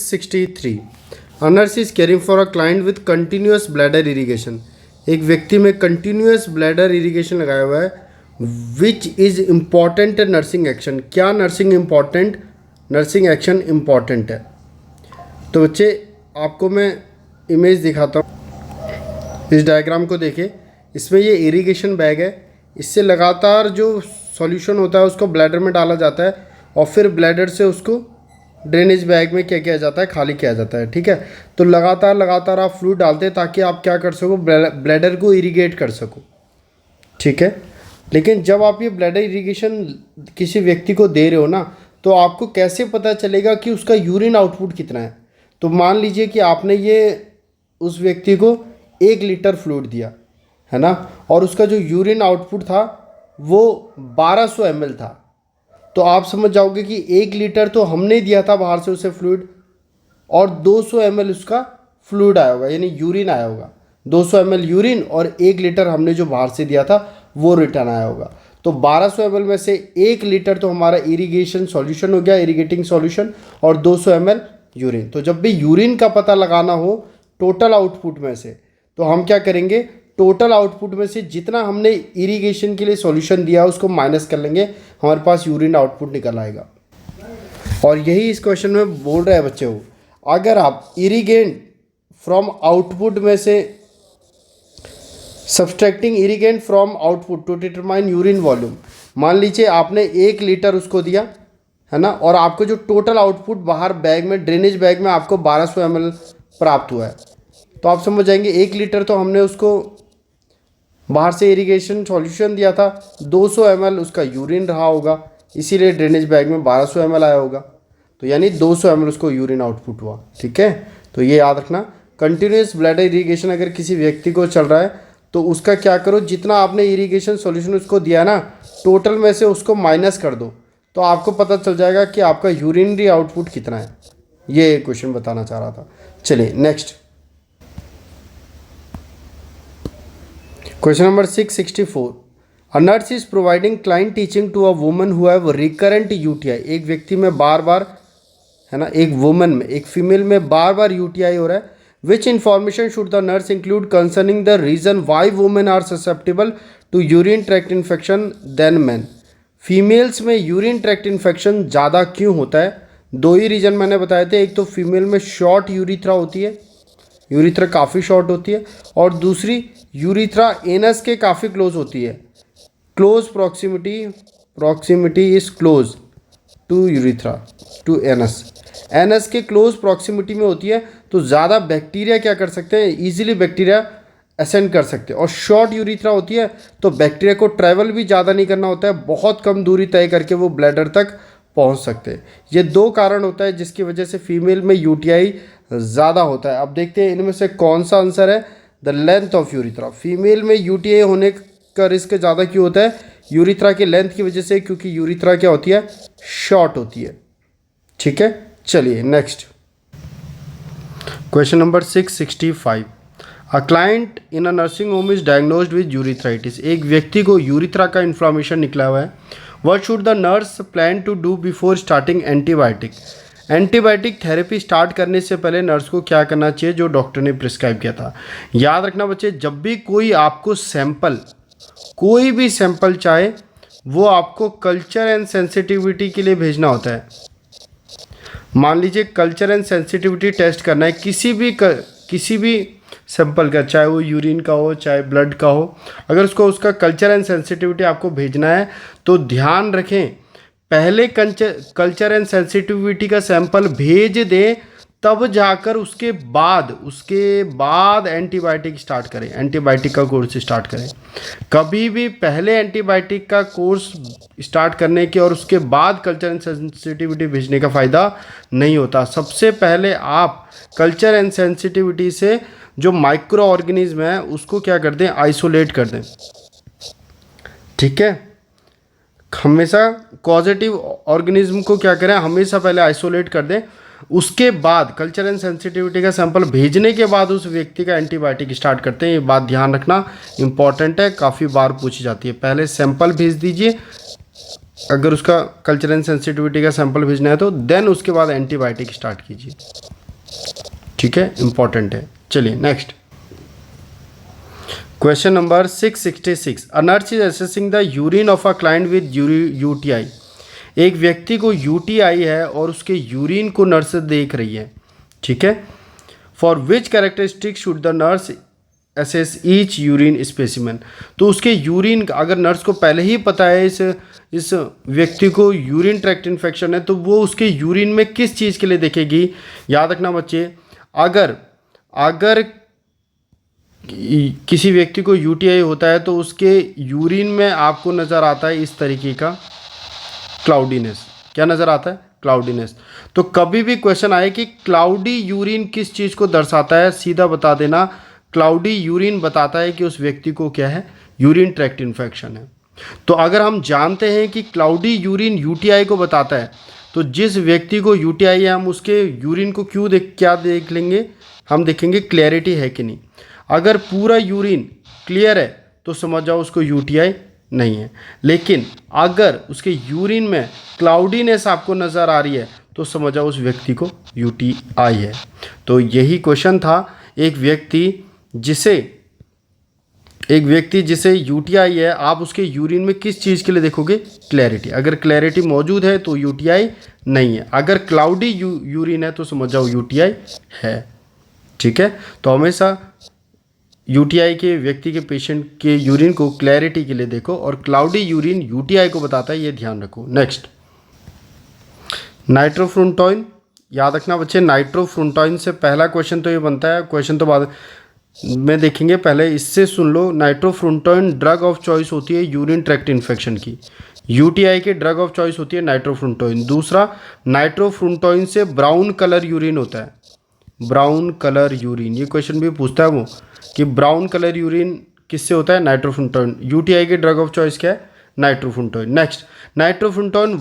63. A nurse is caring for a client with continuous bladder irrigation. एक व्यक्ति में continuous bladder irrigation लगाया हुआ है. Which is important nursing action. क्या नर्सिंग एक्शन इम्पॉर्टेंट है. तो बच्चे आपको मैं इमेज दिखाता हूँ. इस डायग्राम को देखें. इसमें ये इरिगेशन बैग है. इससे लगातार जो सॉल्यूशन होता है उसको ब्लैडर में डाला जाता है और फिर ब्लैडर से उसको ड्रेनेज बैग में क्या किया जाता है, खाली किया जाता है. ठीक है. तो लगातार आप फ्लूइड डालते हैं ताकि आप क्या कर सको, ब्लैडर को इरिगेट कर सको. ठीक है. लेकिन जब आप ये ब्लैडर इरिगेशन किसी व्यक्ति को दे रहे हो ना, तो आपको कैसे पता चलेगा कि उसका यूरिन आउटपुट कितना है. तो मान लीजिए कि आपने ये उस व्यक्ति को 1 लीटर फ्लूइड दिया है ना, और उसका जो यूरिन आउटपुट था वो 1200 ml था. तो आप समझ जाओगे कि 1 लीटर तो हमने दिया था बाहर से उसे फ्लूइड, और 200 ml उसका फ्लूइड आया होगा, यानी यूरिन आया होगा. 200 ml यूरिन और 1 लीटर हमने जो बाहर से दिया था वो रिटर्न आया होगा. तो 1200 ml में से 1 लीटर तो हमारा इरिगेशन सॉल्यूशन हो गया, इरिगेटिंग सॉल्यूशन, और 200 ml यूरिन. तो जब भी यूरिन का पता लगाना हो टोटल आउटपुट में से, तो हम क्या करेंगे, टोटल आउटपुट में से जितना हमने इरिगेशन के लिए सॉल्यूशन दिया उसको माइनस कर लेंगे, हमारे पास यूरिन आउटपुट निकल आएगा. और यही इस क्वेश्चन में बोल रहा है बच्चे को, अगर आप इरिगेंट फ्रॉम आउटपुट में से subtracting irrigant from output to determine urine volume. मान लीजिए आपने 1 लीटर उसको दिया है ना, और आपको जो टोटल आउटपुट बाहर बैग में, ड्रेनेज बैग में आपको 1200 ml प्राप्त हुआ है. तो आप समझ जाएंगे 1 लीटर तो हमने उसको बाहर से इरिगेशन सॉल्यूशन दिया था, 200 ml उसका यूरिन रहा होगा, इसीलिए ड्रेनेज बैग में 1200 ml आया होगा. तो यानी 200 ml उसको यूरिन आउटपुट हुआ. ठीक है. तो ये याद रखना, कंटिन्यूस ब्लैडर इरिगेशन अगर किसी व्यक्ति को चल रहा है तो उसका क्या करो, जितना आपने इरिगेशन सॉल्यूशन उसको दिया ना, टोटल में से उसको माइनस कर दो, तो आपको पता चल जाएगा कि आपका यूरिनरी आउटपुट कितना है. ये क्वेश्चन बताना चाह रहा था. चलिए next question number 664. A nurse is providing client teaching to a woman who have recurrent UTI. एक व्यक्ति में बार बार है ना, एक वुमन में, एक फीमेल में बार बार यूटीआई हो रहा है. Which information should the nurse include concerning the reason why women are susceptible to urine tract infection than men. Females में यूरिन ट्रैक्ट इन्फेक्शन ज़्यादा क्यों होता है. 2 ही रीज़न मैंने बताए थे. एक तो फीमेल में शॉर्ट यूरिथ्रा होती है, यूरिथ्रा काफ़ी शॉर्ट होती है, और दूसरी यूरिथ्रा एनस के काफ़ी क्लोज होती है. Close proximity is close to urethra to anus. Anus के क्लोज प्रॉक्सिमिटी में होती है, तो ज़्यादा बैक्टीरिया क्या कर सकते हैं, ईजिली बैक्टीरिया असेंड कर सकते हैं. और शॉर्ट यूरिथ्रा होती है तो बैक्टीरिया को ट्रैवल भी ज़्यादा नहीं करना होता है, बहुत कम दूरी तय करके वो ब्लैडर तक पहुंच सकते हैं. ये 2 कारण होता है जिसकी वजह से फीमेल में यूटीआई ज़्यादा होता है. अब देखते हैं इनमें से कौन सा आंसर है. The length of urethra. Female में यूटीआई होने का रिस्क ज़्यादा क्यों होता है, यूरिथ्रा की लेंथ की वजह से, क्योंकि यूरिथ्रा क्या होती है, शॉर्ट होती है. ठीक है. चलिए next question number 665. A client in a nursing home is diagnosed with urethritis. एक व्यक्ति को यूरिथ्रा का इन्फ्लामेशन निकला हुआ है. What should the nurse plan to do before starting antibiotic. Antibiotic therapy start करने से पहले नर्स को क्या करना चाहिए, जो डॉक्टर ने प्रिस्क्राइब किया था. याद रखना बच्चे, जब भी कोई आपको सैंपल, कोई भी सैंपल चाहे, वो आपको कल्चर एंड सेंसिटिविटी के लिए भेजना होता है. मान लीजिए कल्चर एंड सेंसिटिविटी टेस्ट करना है किसी भी सैंपल का, चाहे वो यूरिन का हो चाहे ब्लड का हो. अगर उसका कल्चर एंड सेंसिटिविटी आपको भेजना है तो ध्यान रखें, पहले कल्चर एंड सेंसिटिविटी का सैंपल भेज दें, तब जाकर उसके बाद एंटीबायोटिक स्टार्ट करें, एंटीबायोटिक का कोर्स स्टार्ट करें. कभी भी पहले एंटीबायोटिक का कोर्स स्टार्ट करने के और उसके बाद कल्चर एंड सेंसिटिविटी भेजने का फ़ायदा नहीं होता. सबसे पहले आप कल्चर एंड सेंसिटिविटी से जो माइक्रो ऑर्गेनिज्म है उसको क्या कर दें, आइसोलेट कर दें. ठीक है. हमेशा कॉजेटिव ऑर्गेनिज्म को क्या करें, हमेशा पहले आइसोलेट कर दें. उसके बाद कल्चर एंड सेंसिटिविटी का सैंपल भेजने के बाद उस व्यक्ति का एंटीबायोटिक स्टार्ट करते हैं. ये बात ध्यान रखना, इंपॉर्टेंट है, काफ़ी बार पूछी जाती है. पहले सैंपल भेज दीजिए, अगर उसका कल्चर एंड सेंसिटिविटी का सैंपल भेजना है तो देन उसके बाद एंटीबायोटिक स्टार्ट कीजिए। ठीक है, इंपॉर्टेंट है। चलिए next question number 666। A nurse is assessing the urine of a client with UTI. एक व्यक्ति को यूटीआई है और उसके यूरिन को नर्स देख रही है। ठीक है, for which characteristic should the nurse assess each urine specimen. तो उसके यूरिन, अगर नर्स को पहले ही पता है इस व्यक्ति को यूरिन ट्रैक्ट इन्फेक्शन है, तो वो उसके यूरिन में किस चीज़ के लिए देखेगी। याद रखना बच्चे, अगर किसी व्यक्ति को यूटीआई होता है तो उसके यूरिन में आपको नज़र आता है इस तरीके का क्लाउडीनेस। क्या नज़र आता है? क्लाउडीनेस। तो कभी भी क्वेश्चन आए कि क्लाउडी यूरिन किस चीज़ को दर्शाता है, सीधा बता देना क्लाउडी यूरिन बताता है कि उस व्यक्ति को क्या है, यूरिन ट्रैक्ट इन्फेक्शन है। तो अगर हम जानते हैं कि क्लाउडी यूरिन यूटीआई को बताता है, तो जिस व्यक्ति को यूटीआई है हम उसके यूरिन को क्या देख लेंगे, हम देखेंगे क्लैरिटी है कि नहीं। अगर पूरा यूरिन क्लियर है तो समझ जाओ उसको यूटीआई नहीं है। लेकिन अगर उसके यूरिन में क्लाउडीनेस आपको नज़र आ रही है तो समझ जाओ उस व्यक्ति को यूटीआई है। तो यही क्वेश्चन था। एक व्यक्ति जिसे यूटीआई है, आप उसके यूरिन में किस चीज़ के लिए देखोगे? क्लैरिटी। अगर क्लैरिटी मौजूद है तो यूटीआई नहीं है, अगर क्लाउडी यूरिन है तो समझ जाओ यूटीआई है। ठीक है, तो हमेशा यूटीआई के व्यक्ति के पेशेंट के यूरिन को क्लैरिटी के लिए देखो, और क्लाउडी यूरिन यूटीआई को बताता है, ये ध्यान रखो। नेक्स्ट नाइट्रोफ्रुंटोइन। याद रखना बच्चे, नाइट्रोफ्रुंटोइन से पहला क्वेश्चन तो ये बनता है, क्वेश्चन तो बाद में देखेंगे, पहले इससे सुन लो। नाइट्रोफ्रुंटोइन ड्रग ऑफ चॉइस होती है यूरिन ट्रैक्ट इन्फेक्शन की। यूटीआई की ड्रग ऑफ चॉइस होती है नाइट्रोफ्रुंटोइन। दूसरा, नाइट्रोफ्रुंटोइन से ब्राउन कलर यूरिन होता है, ब्राउन कलर यूरिन। ये क्वेश्चन भी पूछता है वो कि ब्राउन कलर यूरिन किससे होता है? नाइट्रोफ्रुंटोइन। यूटीआई की ड्रग ऑफ चॉइस क्या है? नाइट्रोफ्रुंटोइन। नेक्स्ट, नाइट्रोफ्रुंटोइन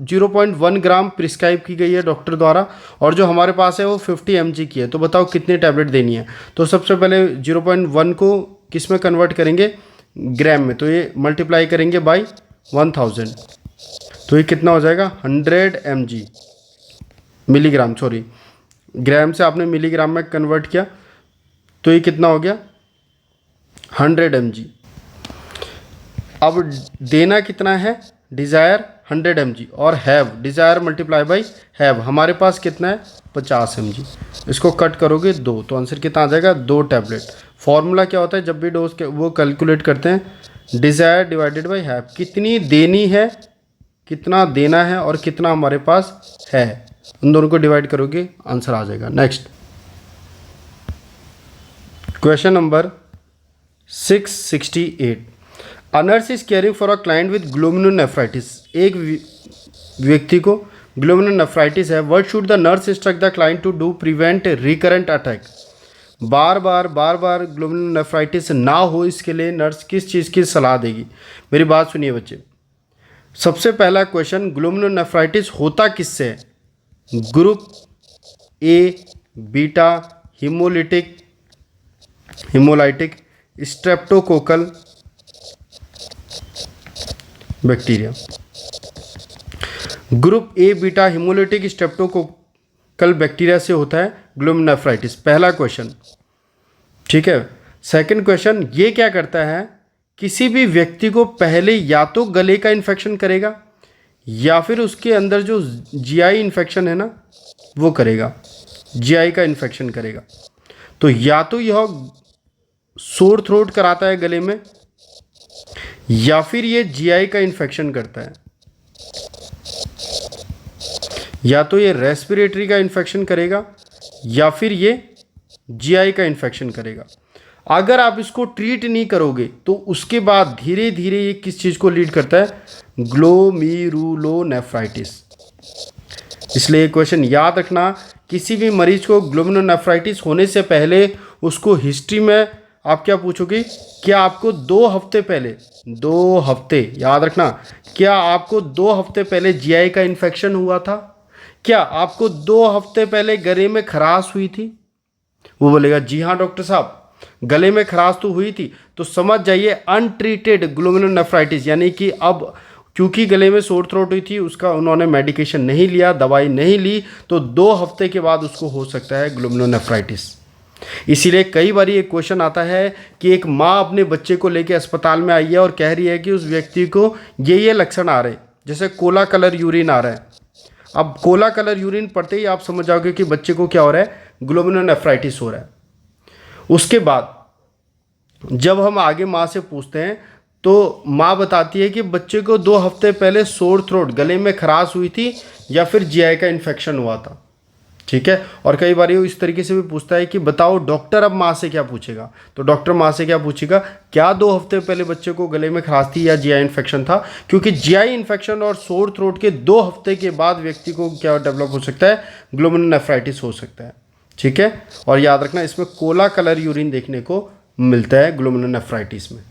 0.1 ग्राम प्रिस्क्राइब की गई है डॉक्टर द्वारा, और जो हमारे पास है वो 50 mg की है। तो बताओ कितनी टैबलेट देनी है। तो सबसे पहले 0.1 को किस में कन्वर्ट करेंगे? ग्राम में। तो ये मल्टीप्लाई करेंगे बाई 1000, तो ये कितना हो जाएगा? 100 mg, मिलीग्राम, सॉरी ग्राम से आपने मिलीग्राम में कन्वर्ट किया, तो ये कितना हो गया? 100 mg। अब देना कितना है? डिज़ायर 100 mg और have, desire multiply by have, हमारे पास कितना है? 50 mg। इसको कट करोगे 2, तो आंसर कितना आ जाएगा? 2 टैबलेट। फॉर्मूला क्या होता है जब भी डोज के वो कैलकुलेट करते हैं? Desire divided by have. कितनी देनी है, कितना देना है और कितना हमारे पास है, उन दोनों को डिवाइड करोगे, आंसर आ जाएगा। Next question number 668। A nurse is caring for a client with glomerulonephritis. एक व्यक्ति को ग्लोमेरुलनेफ्राइटिस है। What should the nurse instruct the client to do prevent recurrent attack. बार बार ग्लोमेरुलनेफ्राइटिस ना हो, इसके लिए नर्स किस चीज़ की सलाह देगी? मेरी बात सुनिए बच्चे। सबसे पहला क्वेश्चन, ग्लोमेरुलनेफ्राइटिस होता किससे है? Group A beta haemolytic streptococcal bacteria. Group A beta haemolytic streptococcal bacteria से होता है ग्लोमेरुलनेफ्राइटिस। पहला क्वेश्चन, ठीक है। सेकंड क्वेश्चन, ये क्या करता है? किसी भी व्यक्ति को पहले या तो गले का इन्फेक्शन करेगा या फिर उसके अंदर जो जीआई इन्फेक्शन है ना वो करेगा, जीआई का इन्फेक्शन करेगा। तो या तो यह सोर थ्रोट कराता है गले में, या फिर ये जीआई का इन्फेक्शन करता है, या तो ये रेस्पिरेटरी का इन्फेक्शन करेगा या फिर ये जीआई का इन्फेक्शन करेगा। अगर आप इसको ट्रीट नहीं करोगे तो उसके बाद धीरे धीरे ये किस चीज़ को लीड करता है? ग्लोमेरुलोनेफ्राइटिस। इसलिए क्वेश्चन याद रखना, किसी भी मरीज को ग्लोमेरुलोनेफ्राइटिस होने से पहले उसको हिस्ट्री में आप क्या पूछोगे? क्या आपको 2 हफ्ते पहले, 2 हफ्ते याद रखना, क्या आपको 2 हफ्ते पहले जीआई का इन्फेक्शन हुआ था? क्या आपको 2 हफ्ते पहले गले में खराश हुई थी? वो बोलेगा जी हाँ डॉक्टर साहब, गले में खराश तो हुई थी। तो समझ जाइए अनट्रीटेड ग्लोमेरुलोनेफ्राइटिस, यानी कि अब क्योंकि गले में सोर थ्रोट हुई थी, उसका उन्होंने मेडिकेशन नहीं लिया, दवाई नहीं ली, तो 2 हफ्ते के बाद उसको हो सकता है ग्लोमेरुलोनेफ्राइटिस। इसीलिए कई बार ये क्वेश्चन आता है कि एक माँ अपने बच्चे को लेके अस्पताल में आई है और कह रही है कि उस व्यक्ति को ये लक्षण आ रहे हैं, जैसे कोला कलर यूरिन आ रहा है। अब कोला कलर यूरिन पड़ते ही आप समझ जाओगे कि बच्चे को क्या हो रहा है, ग्लोमेरुलोनेफ्राइटिस हो रहा है। उसके बाद जब हम आगे माँ से पूछते हैं तो माँ बताती है कि बच्चे को 2 हफ्ते पहले सोर थ्रोट, गले में खराश हुई थी या फिर जीआई का इन्फेक्शन हुआ था। ठीक है, और कई बार ये इस तरीके से भी पूछता है कि बताओ डॉक्टर अब माँ से क्या पूछेगा, तो डॉक्टर माँ से क्या पूछेगा, क्या 2 हफ्ते पहले बच्चे को गले में खराश थी या जीआई इन्फेक्शन था, क्योंकि जीआई इन्फेक्शन और सोर थ्रोट के 2 हफ्ते के बाद व्यक्ति को क्या डेवलप हो सकता है, ग्लोमेरुलोनेफ्राइटिस हो सकता है। ठीक है, और याद रखना इसमें कोला कलर यूरिन देखने को मिलता है ग्लोमेरुलोनेफ्राइटिस में।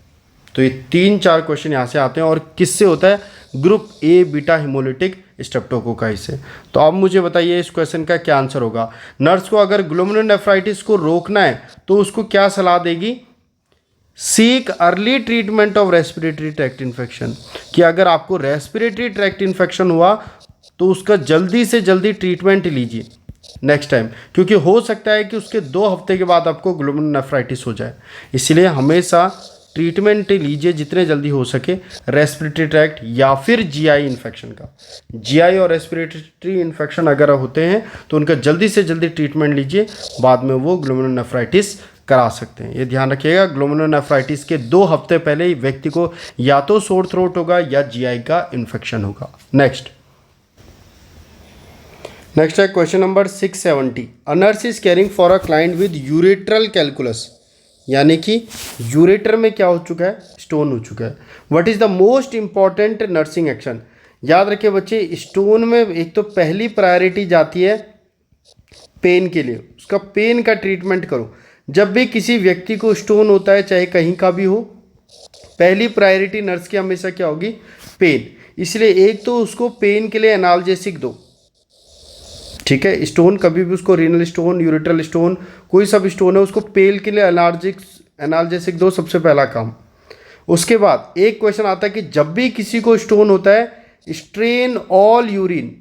तो ये 3-4 क्वेश्चन यहाँ से आते हैं, और किससे होता है, group A beta haemolytic streptococci से। तो अब मुझे बताइए इस क्वेश्चन का क्या आंसर होगा। नर्स को अगर ग्लोमेरुलोनेफ्राइटिस को रोकना है तो उसको क्या सलाह देगी, seek early treatment of respiratory tract infection, कि अगर आपको रेस्पिरेटरी ट्रैक्ट इन्फेक्शन हुआ तो उसका जल्दी से जल्दी ट्रीटमेंट लीजिए नेक्स्ट टाइम, क्योंकि हो सकता है कि उसके 2 हफ्ते के बाद आपको ग्लोमेरुलोनेफ्राइटिस हो जाए। इसलिए हमेशा ट्रीटमेंट लीजिए जितने जल्दी हो सके रेस्पिरेटरी ट्रैक्ट या फिर जीआई इन्फेक्शन का। जीआई और रेस्पिरेटरी इन्फेक्शन अगर होते हैं तो उनका जल्दी से जल्दी ट्रीटमेंट लीजिए, बाद में वो ग्लोमेरुलोनेफ्राइटिस करा सकते हैं। ये ध्यान रखिएगा, ग्लोमेरुलोनेफ्राइटिस के 2 हफ्ते पहले ही व्यक्ति को या तो सोर थ्रोट होगा या जीआई का इन्फेक्शन होगा। नेक्स्ट है question number 670। A nurse is caring for a client with urethral calculus, यानी कि यूरेटर में क्या हो चुका है, स्टोन हो चुका है। What is the most important nursing action. याद रखिए बच्चे, स्टोन में एक तो पहली प्रायोरिटी जाती है पेन के लिए, उसका पेन का ट्रीटमेंट करो। जब भी किसी व्यक्ति को स्टोन होता है, चाहे कहीं का भी हो, पहली प्रायोरिटी नर्स की हमेशा क्या होगी, पेन। इसलिए एक तो उसको पेन के लिए एनाल्जेसिक दो। ठीक है, स्टोन कभी भी उसको रीनल स्टोन, यूरेट्रल स्टोन, कोई सा भी स्टोन है, उसको पेल के लिए एनाल्जेसिक दो, सबसे पहला काम। उसके बाद एक क्वेश्चन आता है कि जब भी किसी को स्टोन होता है, स्ट्रेन ऑल यूरिन,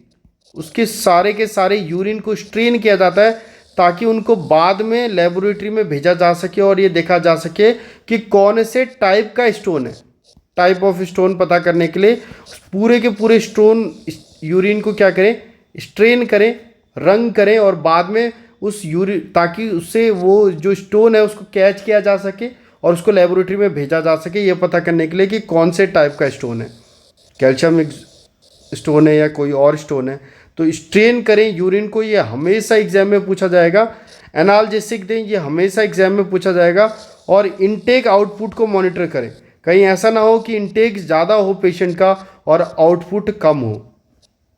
उसके सारे के सारे यूरिन को स्ट्रेन किया जाता है ताकि उनको बाद में लेबोरेटरी में भेजा जा सके और ये देखा जा सके कि कौन से टाइप का स्टोन है। टाइप ऑफ स्टोन पता करने के लिए पूरे के पूरे स्टोन यूरिन को क्या करें, स्ट्रेन करें, रंग करें, और बाद में उस यूरिन, ताकि उससे वो जो स्टोन है उसको कैच किया जा सके और उसको लेबोरेटरी में भेजा जा सके, ये पता करने के लिए कि कौन से टाइप का स्टोन है, कैल्शियम स्टोन है या कोई और स्टोन है। तो स्ट्रेन करें यूरिन को, ये हमेशा एग्जाम में पूछा जाएगा। एनाल्जेसिक दें, ये हमेशा एग्जाम में पूछा जाएगा। और इनटेक आउटपुट को मॉनिटर करें, कहीं ऐसा ना हो कि इनटेक ज़्यादा हो पेशेंट का और आउटपुट कम हो।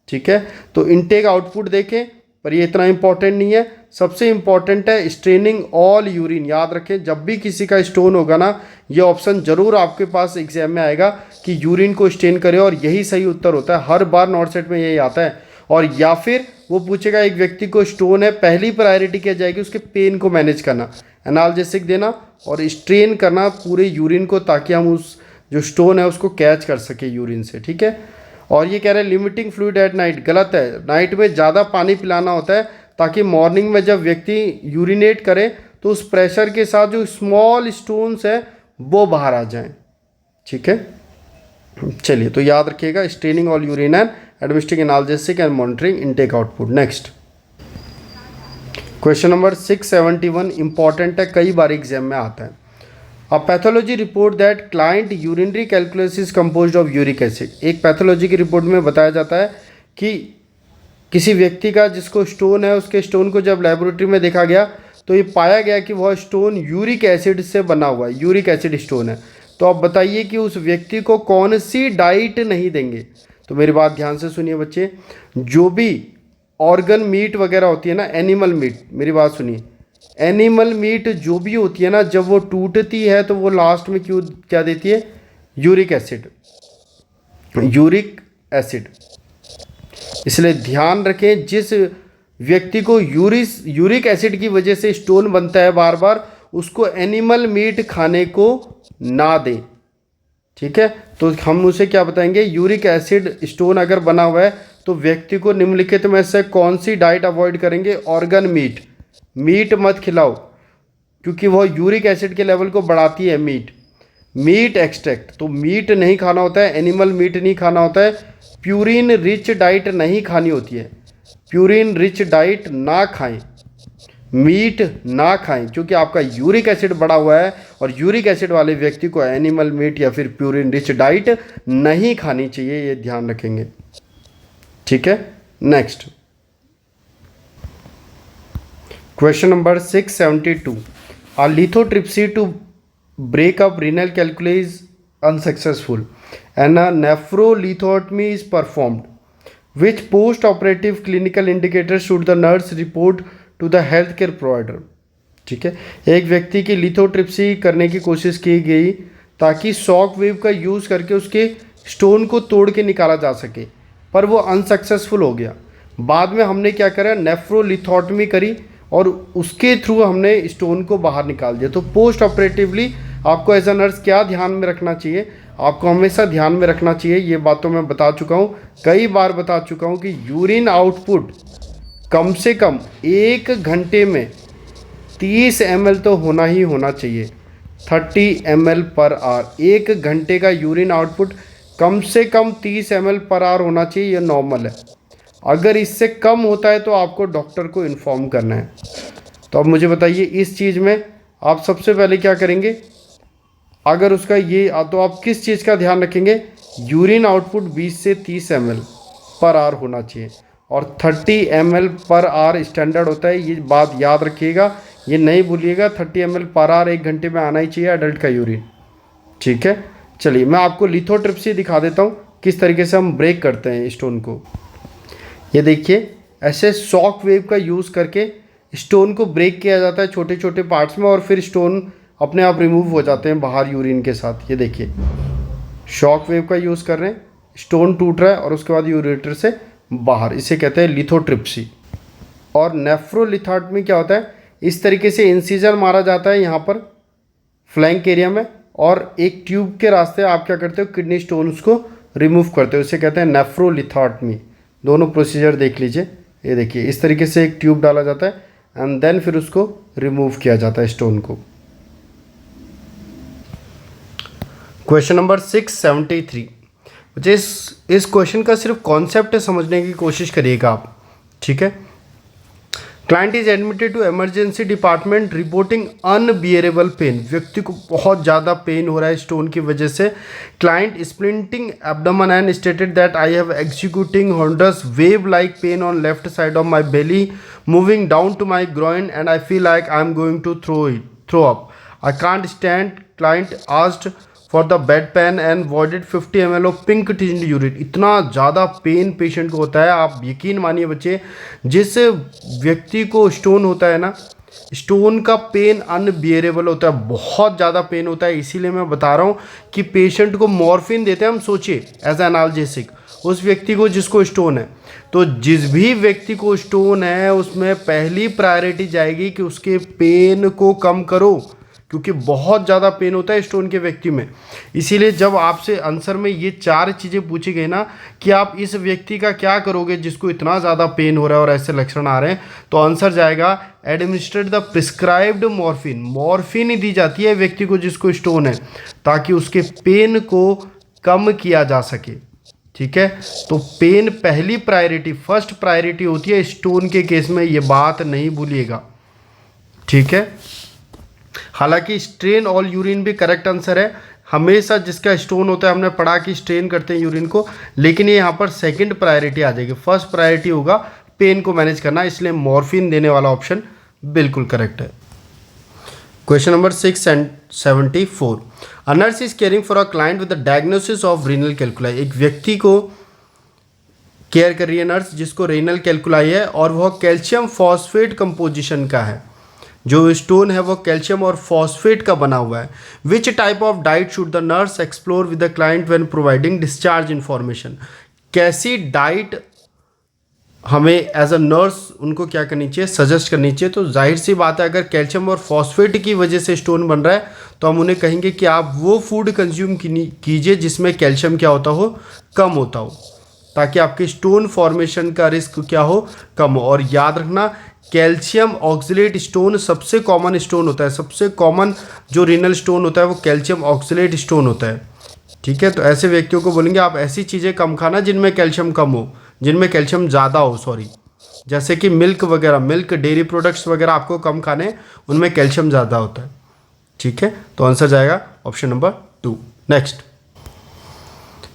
ठीक है, तो इनटेक आउटपुट देखें, पर ये इतना इंपॉर्टेंट नहीं है। सबसे इंपॉर्टेंट है स्ट्रेनिंग ऑल यूरिन। याद रखें, जब भी किसी का स्टोन होगा ना, ये ऑप्शन जरूर आपके पास एग्जाम में आएगा कि यूरिन को स्टेन करें, और यही सही उत्तर होता है। हर बार नॉट सेट में यही आता है। और या फिर वो पूछेगा एक व्यक्ति को स्टोन है, पहली प्रायोरिटी क्या जाएगी, उसके पेन को मैनेज करना, एनाल्जेसिक देना और स्ट्रेन करना पूरे यूरिन को, ताकि हम उस जो स्टोन है उसको कैच कर सके यूरिन से। ठीक है, और ये कह रहे हैं लिमिटिंग फ्लूइड एट नाइट, गलत है। नाइट में ज़्यादा पानी पिलाना होता है ताकि मॉर्निंग में जब व्यक्ति यूरिनेट करे तो उस प्रेशर के साथ जो स्मॉल स्टोन्स है वो बाहर आ जाएं। ठीक है, चलिए, तो याद रखिएगा straining all urine and administering analgesic and monitoring intake output. Next question number 671 important है, कई बार एग्जाम में आता है। A pathology report that client urinary calculus is composed of uric acid. एक पैथोलॉजी की रिपोर्ट में बताया जाता है कि किसी व्यक्ति का जिसको स्टोन है, उसके स्टोन को जब लेबोरेटरी में देखा गया तो ये पाया गया कि वह स्टोन यूरिक एसिड से बना हुआ है, यूरिक एसिड स्टोन है। तो आप बताइए कि उस व्यक्ति को कौन सी डाइट नहीं देंगे। तो मेरी बात ध्यान से सुनिए बच्चे, जो भी ऑर्गन मीट वगैरह होती है ना, एनिमल मीट, मेरी बात सुनिए, एनिमल मीट जो भी होती है ना, जब वो टूटती है तो वो लास्ट में क्या देती है, यूरिक एसिड, यूरिक एसिड। इसलिए ध्यान रखें, जिस व्यक्ति को यूरिक एसिड की वजह से स्टोन बनता है बार बार, उसको एनिमल मीट खाने को ना दें। ठीक है, तो हम उसे क्या बताएंगे, यूरिक एसिड स्टोन अगर बना हुआ है तो व्यक्ति को निम्नलिखित में से कौन सी डाइट अवॉइड करेंगे, ऑर्गन मीट, मीट मत खिलाओ क्योंकि वह यूरिक एसिड के लेवल को बढ़ाती है। मीट एक्सट्रैक्ट, तो मीट नहीं खाना होता है, एनिमल मीट नहीं खाना होता है। प्यूरिन रिच डाइट नहीं खानी होती है, प्यूरिन रिच डाइट ना खाएं, मीट ना खाएं क्योंकि आपका यूरिक एसिड बढ़ा हुआ है और यूरिक एसिड वाले व्यक्ति को एनिमल मीट या फिर प्यूरिन रिच डाइट नहीं खानी चाहिए, ये ध्यान रखेंगे। ठीक है, next question number 672, a lithotripsy to break up renal calculi is unsuccessful and a nephrolithotomy is performed. Which post-operative clinical indicators should the nurse report to the healthcare provider? ठीक है, एक व्यक्ति की लिथोट्रिप्सी करने की कोशिश की गई ताकि शॉक वेव का यूज़ करके उसके स्टोन को तोड़ के निकाला जा सके, पर वो अनसक्सेसफुल हो गया। बाद में हमने क्या करा, नेफ्रोलिथोटमी करी और उसके थ्रू हमने स्टोन को बाहर निकाल दिया। तो पोस्ट ऑपरेटिवली आपको एज अ नर्स क्या ध्यान में रखना चाहिए, आपको हमेशा ध्यान में रखना चाहिए, ये बातों मैं बता चुका हूँ, कई बार बता चुका हूँ कि यूरिन आउटपुट कम से कम 1 घंटे में 30 ml तो होना ही होना चाहिए, 30 ml पर आवर। 1 घंटे का यूरिन आउटपुट कम से कम 30 ml पर आवर होना चाहिए, ये नॉर्मल है। अगर इससे कम होता है तो आपको डॉक्टर को इन्फॉर्म करना है। तो अब मुझे बताइए इस चीज़ में आप सबसे पहले क्या करेंगे, अगर उसका ये तो आप किस चीज़ का ध्यान रखेंगे, यूरिन आउटपुट 20 से 30 ml पर आवर होना चाहिए और 30 ml पर आवर स्टैंडर्ड होता है, ये बात याद रखिएगा, ये नहीं भूलिएगा। 30 ml पर आवर 1 घंटे में आना ही चाहिए अडल्ट का यूरिन। ठीक है, चलिए मैं आपको लिथोट्रिप्सी दिखा देता हूँ किस तरीके से हम ब्रेक करते हैं स्टोन को। ये देखिए, ऐसे शॉक वेव का यूज़ करके स्टोन को ब्रेक किया जाता है छोटे छोटे पार्ट्स में और फिर स्टोन अपने आप रिमूव हो जाते हैं बाहर यूरिन के साथ। ये देखिए, शॉक वेव का यूज़ कर रहे हैं, स्टोन टूट रहा है और उसके बाद यूरेटर से बाहर, इसे कहते हैं लिथोट्रिप्सी। और नेफ्रोलिथोटमी क्या होता है, इस तरीके से इंसिजन मारा जाता है यहाँ पर फ्लैंक एरिया में और एक ट्यूब के रास्ते आप क्या करते हो, किडनी स्टोन्स को रिमूव करते हो, इसे कहते हैं नेफ्रोलिथोटमी। दोनों प्रोसीजर देख लीजिए, ये देखिए इस तरीके से एक ट्यूब डाला जाता है एंड देन फिर उसको रिमूव किया जाता है स्टोन को। क्वेश्चन नंबर 673, मुझे इस क्वेश्चन का सिर्फ कॉन्सेप्ट समझने की कोशिश करिएगा आप। ठीक है, client is admitted to emergency department reporting unbearable pain, व्यक्ति को बहुत ज़्यादा पेन हो रहा है स्टोन की वजह से। Client splinting abdomen and stated that I have excruciating hordes wave like pain on left side of my belly moving down to my groin and I feel like I am going to throw up, I can't stand. Client asked for the bed pan and voided 50 ml of pink tinged urine. इतना ज़्यादा pen patient को होता है, आप यकीन मानिए बच्चे, जिस व्यक्ति को स्टोन होता है ना, स्टोन का पेन अनबियरेबल होता है, बहुत ज़्यादा पेन होता है। इसीलिए मैं बता रहा हूँ कि पेशेंट को मॉर्फिन देते हैं हम, सोचिए एज एनाल्जेसिक उस व्यक्ति को जिसको स्टोन है। तो जिस भी व्यक्ति को स्टोन है उसमें पहली प्रायोरिटी जाएगी कि उसके पेन को कम करो, क्योंकि बहुत ज़्यादा पेन होता है स्टोन के व्यक्ति में। इसीलिए जब आपसे आंसर में ये 4 चीज़ें पूछी गई ना कि आप इस व्यक्ति का क्या करोगे जिसको इतना ज़्यादा पेन हो रहा है और ऐसे लक्षण आ रहे हैं, तो आंसर जाएगा administer the prescribed morphine. Morphine ही दी जाती है व्यक्ति को जिसको स्टोन है ताकि उसके पेन को कम किया जा सके। ठीक है, तो पेन पहली प्रायोरिटी, फर्स्ट प्रायोरिटी होती है स्टोन के केस में, ये बात नहीं भूलिएगा। ठीक है, हालांकि स्ट्रेन ऑल यूरिन भी करेक्ट आंसर है। हमेशा जिसका स्टोन होता है हमने पढ़ा कि स्ट्रेन करते हैं यूरिन को, लेकिन ये यहाँ पर सेकंड प्रायोरिटी आ जाएगी, फर्स्ट प्रायोरिटी होगा पेन को मैनेज करना, इसलिए मॉर्फिन देने वाला ऑप्शन बिल्कुल करेक्ट है। Question number 674, a nurse is caring for a client with the diagnosis of renal कैल्कुलाई। एक व्यक्ति को केयर कर रही है नर्स जिसको रीनल कैल्कुलाई है और वह कैल्शियम फॉस्फेट कंपोजिशन का है, जो स्टोन है वो कैल्शियम और फॉस्फेट का बना हुआ है। विच type of diet should the nurse explore with the client when providing discharge information. कैसी डाइट हमें एज अ नर्स उनको क्या करनी चाहिए, सजेस्ट करनी चाहिए। तो जाहिर सी बात है, अगर कैल्शियम और फॉस्फेट की वजह से स्टोन बन रहा है तो हम उन्हें कहेंगे कि आप वो फूड कंज्यूम कीजिए जिसमें कैल्शियम क्या होता हो, कम होता हो, ताकि आपके स्टोन फॉर्मेशन का रिस्क क्या हो, कम हो। और याद रखना, कैल्शियम ऑक्सलेट स्टोन सबसे कॉमन स्टोन होता है, सबसे कॉमन जो रीनल स्टोन होता है वो कैल्शियम ऑक्सलेट स्टोन होता है। ठीक है, तो ऐसे व्यक्तियों को बोलेंगे आप ऐसी चीज़ें कम खाना जिनमें कैल्शियम कम हो, जिनमें कैल्शियम ज़्यादा हो, सॉरी, जैसे कि मिल्क वगैरह, मिल्क डेयरी प्रोडक्ट्स वगैरह आपको कम खाने, उनमें कैल्शियम ज़्यादा होता है। ठीक है, तो आंसर जाएगा option number 2। Next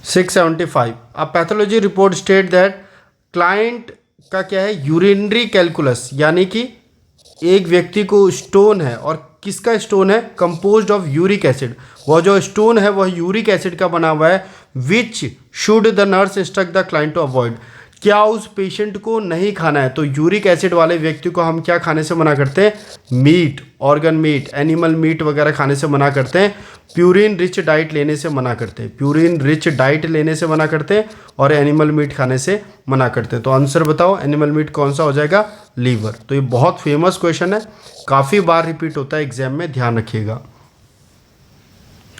675, a pathology report state that client का क्या है, यूरिनरी कैलकुलस, यानी कि एक व्यक्ति को स्टोन है, और किसका स्टोन है, कंपोज्ड ऑफ यूरिक एसिड। वह जो स्टोन है वह यूरिक एसिड का बना हुआ है। Which should the nurse instruct the client to avoid, क्या उस पेशेंट को नहीं खाना है। तो यूरिक एसिड वाले व्यक्ति को हम क्या खाने से मना करते हैं, meat, organ meat, animal meat वगैरह खाने से मना करते हैं। प्यूरिन रिच डाइट लेने से मना करते हैं, प्यूरिन रिच डाइट लेने से मना करते हैं, और एनिमल मीट खाने से मना करते हैं। तो आंसर बताओ, एनिमल मीट कौन सा हो जाएगा, लीवर। तो ये बहुत फेमस क्वेश्चन है, काफ़ी बार रिपीट होता है एग्जाम में, ध्यान रखिएगा।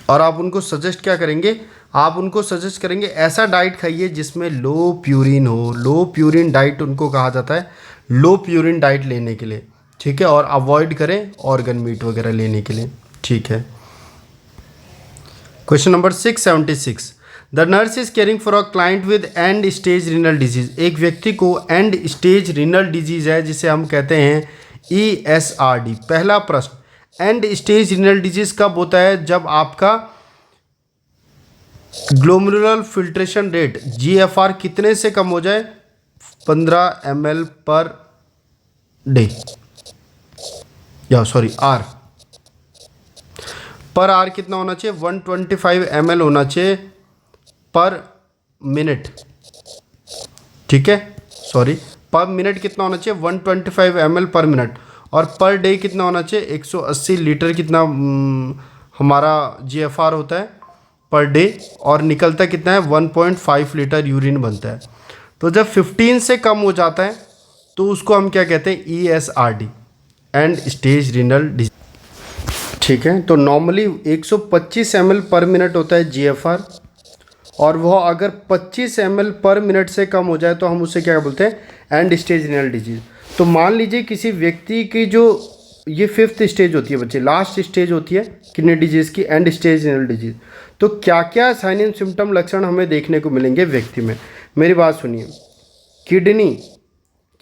और आप उनको सजेस्ट क्या करेंगे, आप उनको सजेस्ट करेंगे ऐसा डाइट खाइए जिसमें लो प्यूरिन हो। लो प्यूरिन डाइट उनको कहा जाता है, लो प्यूरिन डाइट लेने के लिए। ठीक है, और अवॉइड करें ऑर्गन मीट वगैरह लेने के लिए। ठीक है, question number 676, the nurse is caring for a client with and stage renal disease. एक व्यक्ति को एंड स्टेज रीनल डिजीज है जिसे हम कहते हैं ESRD। पहला प्रश्न, एंड स्टेज रीनल डिजीज कब होता है, जब आपका ग्लोमेरुलर फिल्ट्रेशन रेट GFR कितने से कम हो जाए, 15 ml पर डे, या सॉरी R पर आर कितना होना चाहिए, 125 ml होना चाहिए पर मिनट। ठीक है, सॉरी, पर मिनट कितना होना चाहिए, 125 ml पर मिनट। और पर डे कितना होना चाहिए, 180 लीटर कितना हमारा GFR होता है पर डे, और निकलता कितना है, 1.5 लीटर यूरिन बनता है। तो जब 15 से कम हो जाता है तो उसको हम क्या कहते हैं, ESRD, and stage renal disease. ठीक है, तो नॉर्मली 125 ml पर मिनट होता है GFR, और वह अगर 25 ml पर मिनट से कम हो जाए तो हम उसे क्या बोलते हैं, एंड स्टेज रीनल डिजीज। तो मान लीजिए किसी व्यक्ति की जो ये 5th स्टेज होती है बच्चे, लास्ट स्टेज होती है किडनी डिजीज़ की, एंड स्टेज रीनल डिजीज। तो क्या क्या साइन एंड सिम्टम लक्षण हमें देखने को मिलेंगे व्यक्ति में, मेरी बात सुनिए। किडनी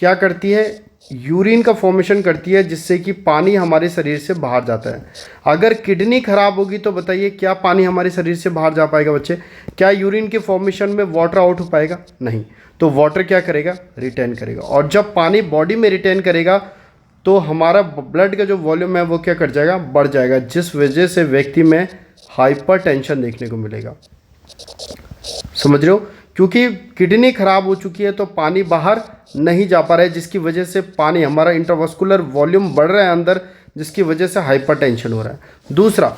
क्या करती है, यूरिन का फॉर्मेशन करती है जिससे कि पानी हमारे शरीर से बाहर जाता है। अगर किडनी खराब होगी तो बताइए क्या पानी हमारे शरीर से बाहर जा पाएगा बच्चे, क्या यूरिन के फॉर्मेशन में वाटर आउट हो पाएगा, नहीं। तो वाटर क्या करेगा, रिटेन करेगा, और जब पानी बॉडी में रिटेन करेगा तो हमारा ब्लड का जो वॉल्यूम है वो क्या कर जाएगा, बढ़ जाएगा, जिस वजह से व्यक्ति में हाइपरटेंशन देखने को मिलेगा। समझ रहे हो, क्योंकि किडनी खराब हो चुकी है तो पानी बाहर नहीं जा पा रहा है, जिसकी वजह से पानी हमारा इंट्रावास्कुलर वॉल्यूम बढ़ रहा है अंदर, जिसकी वजह से हाइपरटेंशन हो रहा है। दूसरा,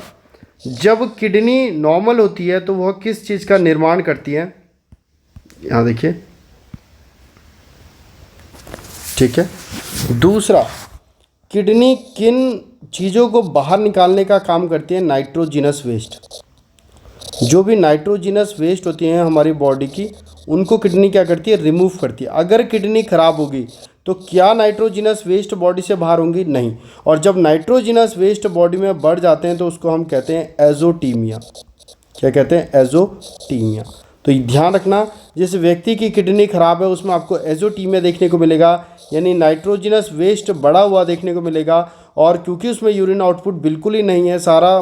जब किडनी नॉर्मल होती है तो वह किस चीज़ का निर्माण करती है, यहाँ देखिए। ठीक है, दूसरा, किडनी किन चीज़ों को बाहर निकालने का काम करती है, नाइट्रोजिनस वेस्ट। जो भी नाइट्रोजिनस वेस्ट होती हैं हमारी बॉडी की, उनको किडनी क्या करती है, रिमूव करती है। अगर किडनी खराब होगी तो क्या नाइट्रोजिनस वेस्ट बॉडी से बाहर होंगी, नहीं। और जब नाइट्रोजिनस वेस्ट बॉडी में बढ़ जाते हैं तो उसको हम कहते हैं एजोटीमिया। क्या कहते हैं, एजोटीमिया। तो ध्यान रखना, जिस व्यक्ति की किडनी खराब है उसमें आपको एजोटीमिया देखने को मिलेगा, यानी नाइट्रोजिनस वेस्ट बढ़ा हुआ देखने को मिलेगा। और क्योंकि उसमें यूरिन आउटपुट बिल्कुल ही नहीं है, सारा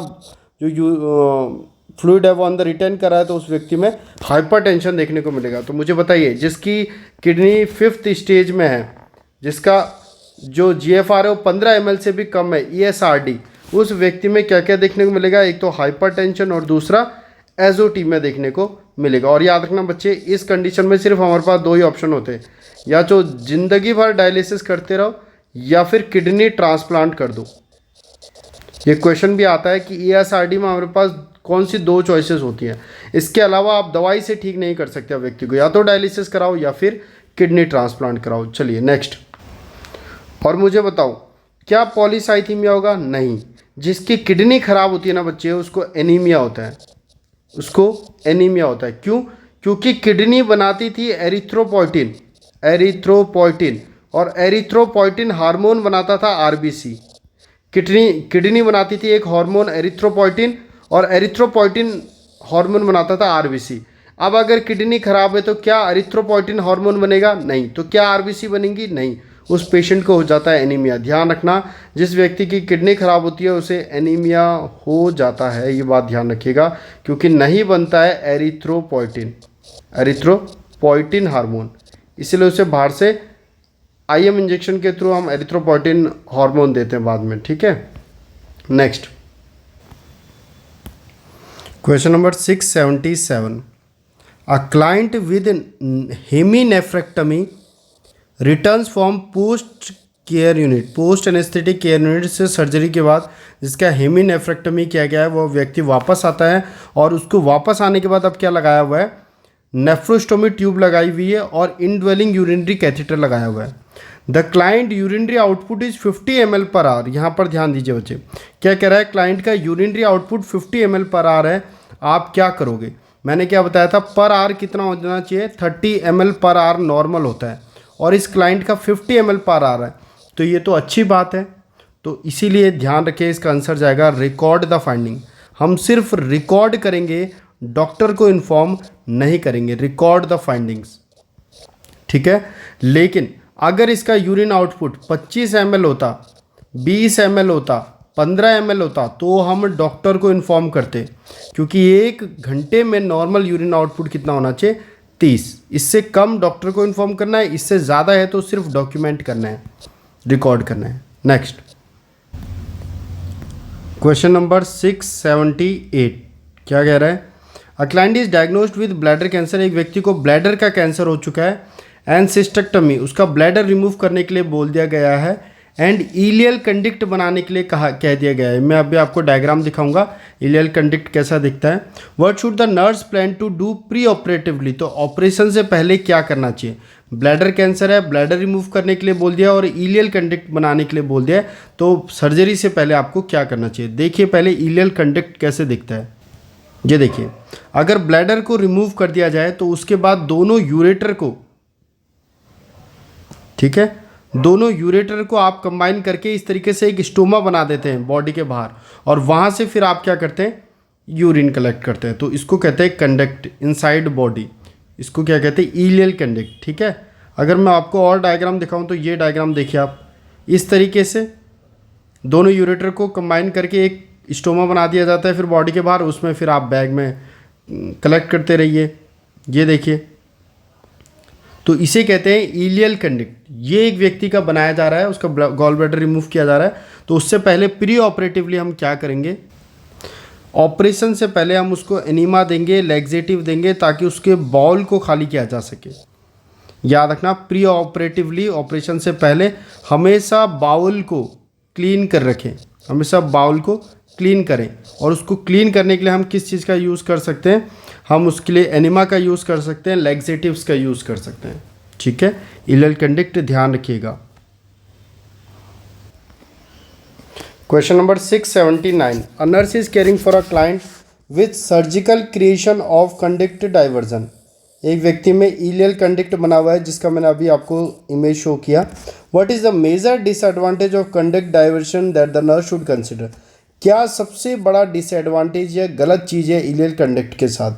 जो फ्लूइड है वो अंदर रिटेन कर रहा है, तो उस व्यक्ति में हाइपरटेंशन देखने को मिलेगा। तो मुझे बताइए, जिसकी किडनी 5th स्टेज में है, जिसका जो GFR है वो 15 ml से भी कम है, ESRD, उस व्यक्ति में क्या क्या देखने को मिलेगा, एक तो हाइपरटेंशन और दूसरा एजोटीमिया देखने को मिलेगा। और याद रखना बच्चे, इस कंडीशन में सिर्फ हमारे पास 2 ही ऑप्शन होते हैं, या तो ज़िंदगी भर डायलिसिस करते रहो या फिर किडनी ट्रांसप्लांट कर दो। ये क्वेश्चन भी आता है कि ESRD में हमारे पास कौन सी 2 चॉइसेस होती हैं। इसके अलावा आप दवाई से ठीक नहीं कर सकते व्यक्ति को, या तो डायलिसिस कराओ या फिर किडनी ट्रांसप्लांट कराओ। चलिए नेक्स्ट। और मुझे बताओ क्या पॉलीसाइथीमिया होगा? नहीं। जिसकी किडनी खराब होती है ना बच्चे, उसको एनीमिया होता है, उसको एनीमिया होता है। क्यों? क्योंकि किडनी बनाती थी एरिथ्रोपोइटिन, एरिथ्रोपोइटिन, और एरिथ्रोपोइटिन हार्मोन बनाता था आरबीसी। किडनी बनाती थी एक हार्मोन एरिथ्रोपोइटिन, और एरिथ्रोपोइटिन हार्मोन बनाता था आरबीसी। अब अगर किडनी खराब है तो क्या एरिथ्रोपोइटिन हार्मोन बनेगा? नहीं। तो क्या आरबीसी बनेंगी? नहीं। उस पेशेंट को हो जाता है एनीमिया। ध्यान रखना, जिस व्यक्ति की किडनी खराब होती है उसे एनीमिया हो जाता है, ये बात ध्यान रखिएगा, क्योंकि नहीं बनता है एरिथ्रोपोइटिन, एरिथ्रोपोइटिन हार्मोन। इसलिए उसे बाहर से आईएम इंजेक्शन के थ्रू हम एरिथ्रोपोइटिन हार्मोन देते हैं बाद में। ठीक है, next question number 677। A client with heminephrectomy returns from post care unit, post anaesthetic care unit से सर्जरी के बाद जिसका हेमीनेफ्रेक्टमी किया गया है वो व्यक्ति वापस आता है, और उसको वापस आने के बाद अब क्या लगाया हुआ है? नेफ्रोस्टोमी ट्यूब लगाई हुई है और इनड्वेलिंग यूरिनरी कैथेटर लगाया हुआ है। The client urinary output is 50 ml per hour. यहाँ पर ध्यान दीजिए बच्चे, क्या कह रहा है? क्लाइंट का urinary output 50 ml per hour है। आप क्या करोगे? मैंने क्या बताया था? पर आवर कितना होना चाहिए? 30 ml पर आवर नॉर्मल होता है, और इस क्लाइंट का 50 ml पर आवर है, तो ये तो अच्छी बात है। तो इसीलिए ध्यान रखें, इसका आंसर जाएगा रिकॉर्ड द फाइंडिंग। हम सिर्फ रिकॉर्ड करेंगे, डॉक्टर को इन्फॉर्म नहीं करेंगे। रिकॉर्ड द फाइंडिंग्स, ठीक है। लेकिन अगर इसका यूरिन आउटपुट 25 ml होता, 20 ml होता, 15 ml होता, तो हम डॉक्टर को इन्फॉर्म करते, क्योंकि 1 घंटे में नॉर्मल यूरिन आउटपुट कितना होना चाहिए? 30। इससे कम डॉक्टर को इन्फॉर्म करना है, इससे ज़्यादा है तो सिर्फ डॉक्यूमेंट करना है, रिकॉर्ड करना है। नेक्स्ट क्वेश्चन नंबर 678 क्या कह रहा है? A client is diagnosed with bladder cancer. एक व्यक्ति को ब्लैडर का कैंसर हो चुका है, एंड सिस्टेक्टमी, उसका ब्लैडर रिमूव करने के लिए बोल दिया गया है, एंड इलियल कंडक्ट बनाने के लिए कह दिया गया है। मैं अभी आपको डायग्राम दिखाऊंगा इलियल कंडक्ट कैसा दिखता है। What should the nurse plan to do pre operatively? तो ऑपरेशन से पहले क्या करना चाहिए? ब्लैडर कैंसर है, ब्लैडर रिमूव करने के लिए बोल दिया और इलियल कंडक्ट बनाने के लिए बोल दिया, तो सर्जरी से पहले आपको क्या करना चाहिए? देखिए पहले इलियल कंडक्ट कैसे दिखता है। ये देखिए, अगर ब्लैडर को रिमूव कर दिया जाए तो उसके बाद दोनों यूरेटर को, ठीक है, दोनों यूरेटर को आप कंबाइन करके इस तरीके से एक स्टोमा बना देते हैं बॉडी के बाहर, और वहाँ से फिर आप क्या करते हैं? यूरिन कलेक्ट करते हैं। तो इसको कहते हैं कंडक्ट इनसाइड बॉडी, इसको क्या कहते हैं? Ileal conduct. ठीक है, अगर मैं आपको और डायग्राम दिखाऊं तो ये डायग्राम देखिए आप, इस तरीके से दोनों यूरेटर को कंबाइन करके एक स्टोमा बना दिया जाता है फिर बॉडी के बाहर, उसमें फिर आप बैग में कलेक्ट करते रहिए। ये देखिए, तो इसे कहते हैं इलियल कंडक्ट। ये एक व्यक्ति का बनाया जा रहा है, उसका गॉल ब्लैडर रिमूव किया जा रहा है, तो उससे पहले प्री ऑपरेटिवली हम क्या करेंगे? ऑपरेशन से पहले हम उसको एनीमा देंगे, लैक्सेटिव देंगे, ताकि उसके बाउल को खाली किया जा सके। याद रखना, प्री ऑपरेटिवली, ऑपरेशन से पहले हमेशा बाउल को क्लीन कर रखें, हमेशा बाउल को क्लीन करें। और उसको क्लीन करने के लिए हम किस चीज़ का यूज़ कर सकते हैं? हम उसके लिए एनिमा का यूज़ कर सकते हैं, लैक्सेटिव्स का यूज़ कर सकते हैं। ठीक है, इलियल कंडक्ट ध्यान रखिएगा। Question number 679। A nurse is caring for a client with surgical creation of conduct diversion. एक व्यक्ति में इलियल कंडक्ट बना हुआ है, जिसका मैंने अभी आपको इमेज शो किया। What is the major disadvantage of conduct diversion that the nurse should consider? क्या सबसे बड़ा डिसएडवांटेज या गलत चीज़ है इलियल कंडक्ट के साथ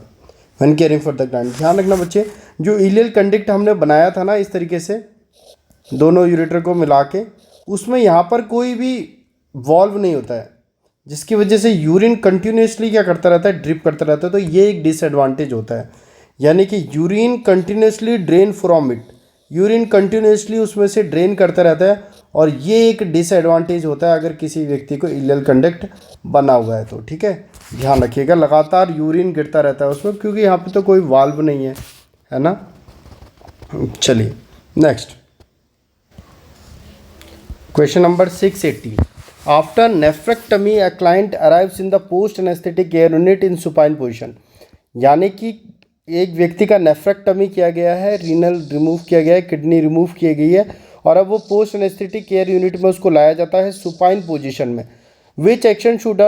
when caring for the client? ध्यान रखना बच्चे, जो इलियल कंडक्ट हमने बनाया था ना इस तरीके से दोनों यूरेटर को मिला के, उसमें यहाँ पर कोई भी वॉल्व नहीं होता है, जिसकी वजह से यूरिन कंटिन्यूसली क्या करता रहता है? ड्रिप करता रहता है। तो ये एक डिसएडवांटेज होता है, यानी कि urine continuously drain from it, urine continuously उसमें से ड्रेन करता रहता है, और ये एक डिसएडवांटेज होता है अगर किसी व्यक्ति को इलियल कंडक्ट बना हुआ है तो। ठीक है, ध्यान रखिएगा, लगातार यूरिन गिरता रहता है उसमें, क्योंकि यहाँ पे तो कोई वाल्व नहीं है ना। चलिए next question number 680। After nephrectomy a client arrives in the post anaesthetic care unit in supine position. यानी कि एक व्यक्ति का नेफ्रेक्टमी किया गया है, रीनल रिमूव किया गया है, किडनी रिमूव की गई है और अब वो पोस्ट एनेस्थेटिक केयर यूनिट में उसको लाया जाता है सुपाइन पोजीशन में। Which action should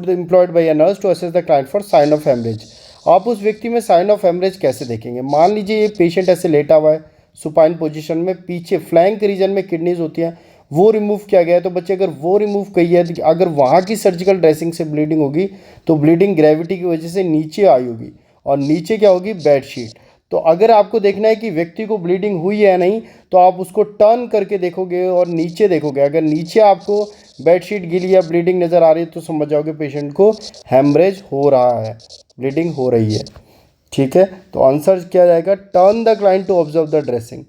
employed by a nurse to assess the client for sign of haemorrhage. आप उस व्यक्ति में साइन ऑफ हेमरेज कैसे देखेंगे? मान लीजिए ये पेशेंट ऐसे लेटा हुआ है सुपाइन पोजीशन में, पीछे फ्लैंक रीजन में किडनीज होती हैं, वो रिमूव किया गया है। तो बच्चे अगर वो रिमूव की है, तो अगर वहाँ की सर्जिकल ड्रेसिंग से ब्लीडिंग होगी तो ब्लीडिंग ग्रेविटी की वजह से नीचे आई होगी और नीचे क्या होगी? बेडशीट। तो अगर आपको देखना है कि व्यक्ति को ब्लीडिंग हुई है या नहीं, तो आप उसको टर्न करके देखोगे और नीचे देखोगे। अगर नीचे आपको बेडशीट गीली या ब्लीडिंग नज़र आ रही है तो समझ जाओगे पेशेंट को हेमरेज हो रहा है, ब्लीडिंग हो रही है। ठीक है, तो आंसर क्या जाएगा? Turn the client to observe the dressing.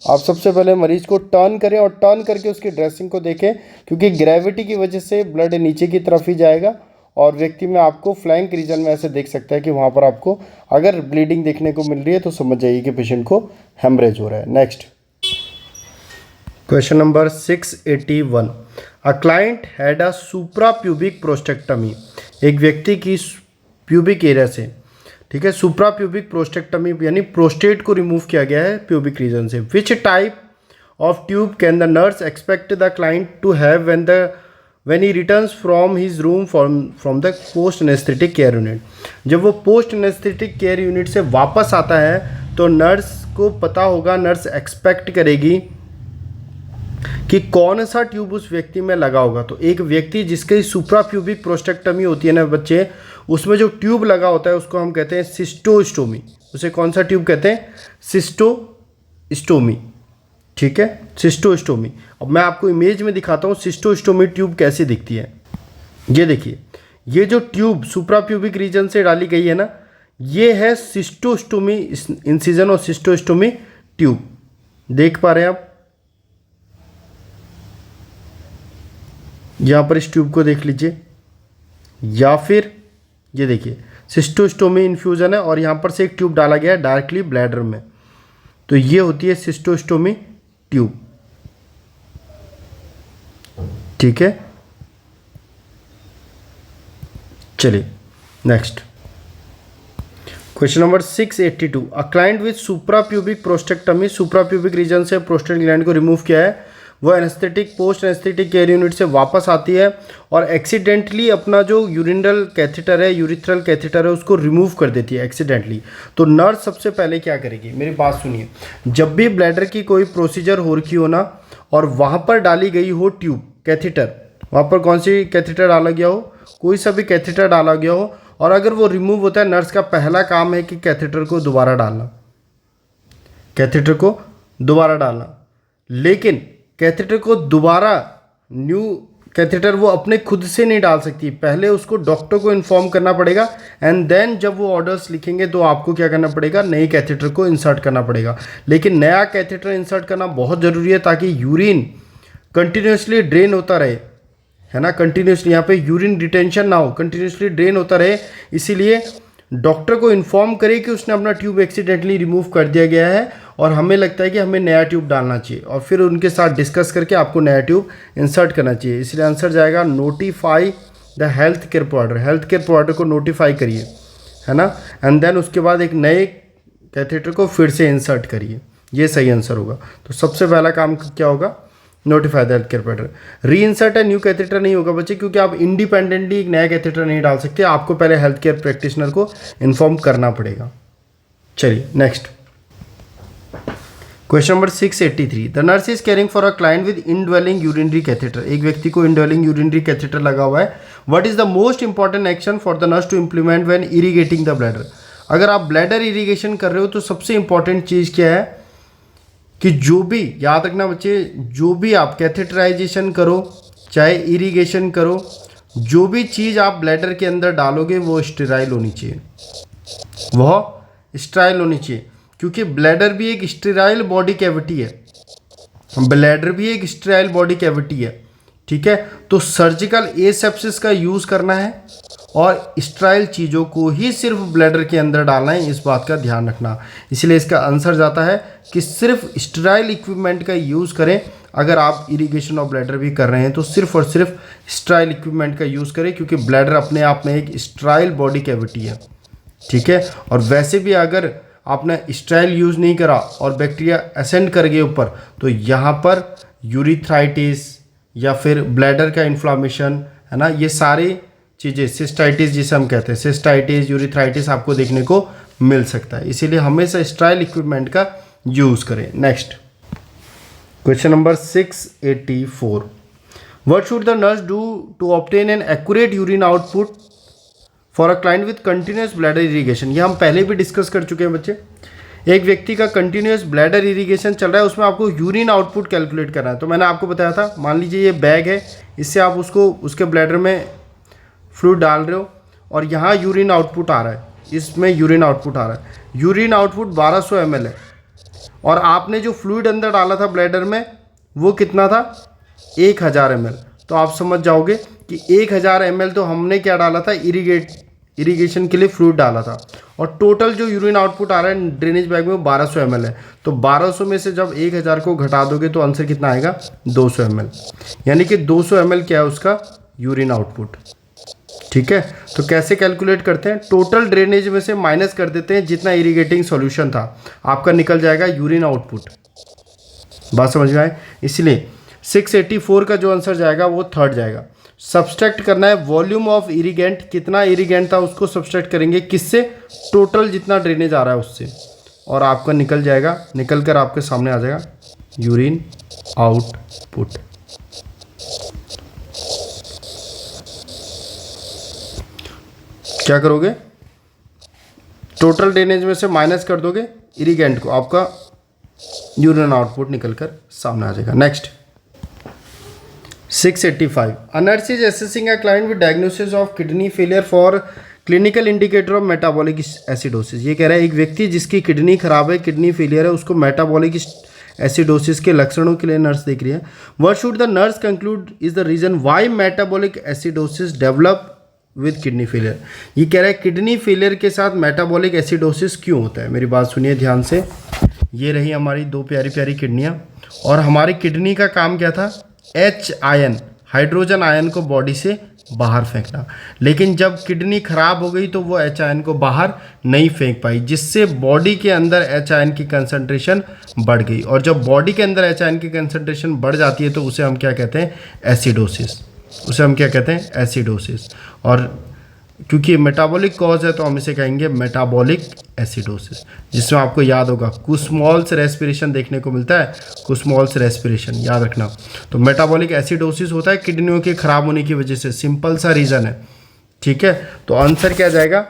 आप सबसे पहले मरीज को टर्न करें और टर्न करके उसकी ड्रेसिंग को देखें, क्योंकि ग्रेविटी की वजह से ब्लड नीचे की तरफ ही जाएगा और व्यक्ति में आपको फ्लैंक रीजन में ऐसे देख सकता है कि वहाँ पर आपको अगर ब्लीडिंग देखने को मिल रही है तो समझ जाइए कि पेशेंट को हेमरेज हो रहा है। Next question number 681। A client had a suprapubic prostatectomy. एक व्यक्ति की प्यूबिक एरिया से, ठीक है, सुप्राप्यूबिक प्रोस्टेक्टमी यानी प्रोस्टेट को रिमूव किया गया है प्यूबिक रीजन से। Which type of tube can the nurse expect the client to have when he returns from his room from the post anesthetic care unit। जब वो पोस्ट एनेस्थेटिक केयर यूनिट से वापस आता है तो नर्स को पता होगा, नर्स एक्सपेक्ट करेगी कि कौन सा ट्यूब उस व्यक्ति में लगा होगा। तो एक व्यक्ति जिसकी सुप्राप्यूबिक प्रोस्टेक्टमी होती है ना बच्चे, उसमें जो ट्यूब लगा होता है उसको हम कहते हैं सिस्टोस्टोमी। उसे कौन सा ट्यूब कहते हैं? सिस्टोस्टोमी। ठीक है, सिस्टोस्टोमी। अब मैं आपको इमेज में दिखाता हूँ सिस्टोस्टोमी ट्यूब कैसी दिखती है। ये देखिए, ये जो ट्यूब सुप्राप्यूबिक रीजन से डाली गई है ना, ये है सिस्टोस्टोमी इंसिजन और सिस्टोस्टोमी ट्यूब। देख पा रहे हैं आप? यहाँ पर इस ट्यूब को देख लीजिए, या फिर ये देखिए सिस्टोस्टोमी इन्फ्यूजन है और यहाँ पर से एक ट्यूब डाला गया है डायरेक्टली ब्लैडर में। तो ये होती है सिस्टोस्टोमी ट्यूब। ठीक है, चलिए next question number 682। A client with suprapubic prostatectomy, suprapubic region से प्रोस्टेट ग्लैंड को रिमूव किया है, वो anaesthetic post anaesthetic care unit से वापस आती है और एक्सीडेंटली अपना जो यूरिनल कैथेटर है, यूरिथ्रल कैथेटर है, उसको रिमूव कर देती है एक्सीडेंटली। तो नर्स सबसे पहले क्या करेगी? मेरी बात सुनिए, जब भी ब्लैडर की कोई प्रोसीजर हो रखी हो ना और वहाँ पर डाली गई हो ट्यूब कैथेटर, वहाँ पर कौन सी कैथेटर डाला गया हो, कोई सा भी कैथेटर डाला गया हो, और अगर वो रिमूव होता है, नर्स का पहला काम है कि कैथेटर को दोबारा डालना, कैथेटर को दोबारा डालना। लेकिन कैथेटर को दोबारा न्यू कैथेटर वो अपने खुद से नहीं डाल सकती, पहले उसको डॉक्टर को इन्फॉर्म करना पड़ेगा एंड देन जब वो ऑर्डर्स लिखेंगे तो आपको क्या करना पड़ेगा? नए कैथेटर को इंसर्ट करना पड़ेगा। लेकिन नया कैथेटर इंसर्ट करना बहुत ज़रूरी है ताकि यूरिन कंटिन्यूसली ड्रेन होता रहे, है ना, कंटिन्यूसली यहाँ पे यूरिन रिटेंशन ना हो, कंटिन्यूसली ड्रेन होता रहे। इसीलिए डॉक्टर को इन्फॉर्म करें कि उसने अपना ट्यूब एक्सीडेंटली रिमूव कर दिया गया है और हमें लगता है कि हमें नया ट्यूब डालना चाहिए, और फिर उनके साथ डिस्कस करके आपको नया ट्यूब इंसर्ट करना चाहिए। इसलिए आंसर जाएगा notify the health care provider. Health care provider को नोटिफाई करिए, है ना, एंड देन उसके बाद एक नए कैथेटर को फिर से इंसर्ट करिए। ये सही आंसर होगा। तो सबसे पहला काम क्या होगा? Notify the health care provider. री इंसर्ट है, न्यू कैथेटर नहीं होगा बच्चे, क्योंकि आप इंडिपेंडेंटली एक नया कैथेटर नहीं डाल सकते, आपको पहले हेल्थ केयर प्रैक्टिशनर को इन्फॉर्म करना पड़ेगा। चलिए next question number 683। The nurse is caring for a client with indwelling urinary catheter. एक व्यक्ति को इनड्वेलिंग यूरिनरी कैथेटर लगा हुआ है। What is the most important action for the nurse to implement when irrigating the bladder. अगर आप bladder irrigation कर रहे हो तो सबसे इंपॉर्टेंट चीज़ क्या है कि जो भी, याद रखना बच्चे, जो भी आप कैथेटराइजेशन करो चाहे इरीगेशन करो, जो भी चीज़ आप ब्लैडर के अंदर डालोगे वो स्टेराइल होनी चाहिए, वह स्टेराइल होनी चाहिए, क्योंकि ब्लैडर भी एक स्टेराइल बॉडी कैविटी है, ब्लैडर भी एक स्टेराइल बॉडी कैविटी है। ठीक है, तो सर्जिकल एसेप्सिस का यूज़ करना है और स्टेराइल चीज़ों को ही सिर्फ ब्लैडर के अंदर डालना है, इस बात का ध्यान रखना। इसलिए इसका आंसर जाता है कि सिर्फ स्टेराइल इक्विपमेंट का यूज़ करें। अगर आप इरिगेशन ऑफ ब्लैडर भी कर रहे हैं तो सिर्फ और सिर्फ स्टेराइल इक्विपमेंट का यूज़ करें, क्योंकि ब्लैडर अपने आप में एक स्टेराइल बॉडी कैविटी है। ठीक है। और वैसे भी अगर आपने स्टेराइल यूज़ नहीं करा और बैक्टीरिया असेंड कर गए ऊपर, तो यहाँ पर यूरिथ्राइटिस या फिर ब्लैडर का इन्फ्लामेशन है ना, ये सारी चीज़ें, सिस्टाइटिस जिसे हम कहते हैं, सिस्टाइटिस, यूरिथ्राइटिस आपको देखने को मिल सकता है। इसीलिए हमेशा स्टेराइल इक्विपमेंट का यूज़ करें। Next question number 684, what should the nurse do to obtain an accurate urine output for a client with continuous bladder irrigation. ये हम पहले भी डिस्कस कर चुके हैं बच्चे। एक व्यक्ति का कंटिन्यूस ब्लैडर इरीगेशन चल रहा है, उसमें आपको यूरिन आउटपुट कैलकुलेट करना है। तो मैंने आपको बताया था, मान लीजिए ये बैग है, इससे आप उसको उसके ब्लैडर में फ्लूइड डाल रहे हो और यहाँ यूरिन आउटपुट आ रहा है, इसमें यूरिन आउटपुट आ रहा है। यूरिन आउटपुट 1200 ml है और आपने जो फ्लूइड अंदर डाला था ब्लैडर में वो कितना था, 1000 ml। तो आप समझ जाओगे कि 1000 ml तो हमने क्या डाला था, इरीगेशन के लिए फ्लूइड डाला था, और टोटल जो यूरिन आउटपुट आ रहा है ड्रेनेज बैग में वो 1200 ml है। तो 1200 में से जब 1000 को घटा दोगे तो आंसर कितना आएगा, 200 ml। यानी कि 200 ml क्या है उसका यूरिन आउटपुट। ठीक है, तो कैसे कैलकुलेट करते हैं, टोटल ड्रेनेज में से माइनस कर देते हैं जितना इरीगेटिंग सॉल्यूशन था, आपका निकल जाएगा यूरिन आउटपुट। बात समझ में आए। इसलिए 684 का जो आंसर जाएगा वो थर्ड जाएगा। सब्सट्रैक्ट करना है वॉल्यूम ऑफ इरीगेंट, कितना इरीगेंट था उसको सब्सट्रैक्ट करेंगे किससे, टोटल जितना ड्रेनेज आ रहा है उससे, और आपका निकल जाएगा, निकल कर आपके सामने आ जाएगा यूरिन आउटपुट। क्या करोगे, टोटल ड्रेनेज में से माइनस कर दोगे इरीगेंट को, आपका यूरिन आउटपुट निकल कर सामने आ जाएगा। Next 685, a nurse is assessing a client with diagnosis of kidney failure for clinical indicator of metabolic acidosis। ये कह रहा है एक व्यक्ति जिसकी किडनी खराब है, किडनी फेलियर है, उसको मेटाबॉलिक एसिडोसिस के लक्षणों के लिए नर्स देख रही है। What should the nurse conclude is the reason why metabolic acidosis develop with kidney failure. ये कह रहा है किडनी फेलियर के साथ मेटाबॉलिक एसिडोसिस क्यों होता है। मेरी बात सुनिए ध्यान से। ये रही हमारी दो प्यारी प्यारी किडनियाँ, और हमारी किडनी का काम क्या था, H आयन, हाइड्रोजन आयन को बॉडी से बाहर फेंकना। लेकिन जब किडनी खराब हो गई तो वो H आयन को बाहर नहीं फेंक पाई, जिससे बॉडी के अंदर H आयन की कंसंट्रेशन बढ़ गई। और जब बॉडी के अंदर H आयन की कंसंट्रेशन बढ़ जाती है तो उसे हम क्या कहते हैं, एसिडोसिस। उसे हम क्या कहते हैं, एसिडोसिस। और क्योंकि मेटाबॉलिक कॉज है तो हम इसे कहेंगे मेटाबॉलिक एसिडोसिस, जिसमें आपको याद होगा कुस्मॉल्स रेस्पिरेशन देखने को मिलता है, कुस्मॉल्स रेस्पिरेशन याद रखना। तो मेटाबॉलिक एसिडोसिस होता है किडनियों के खराब होने की वजह से, सिंपल सा रीज़न है। ठीक है, तो आंसर क्या जाएगा,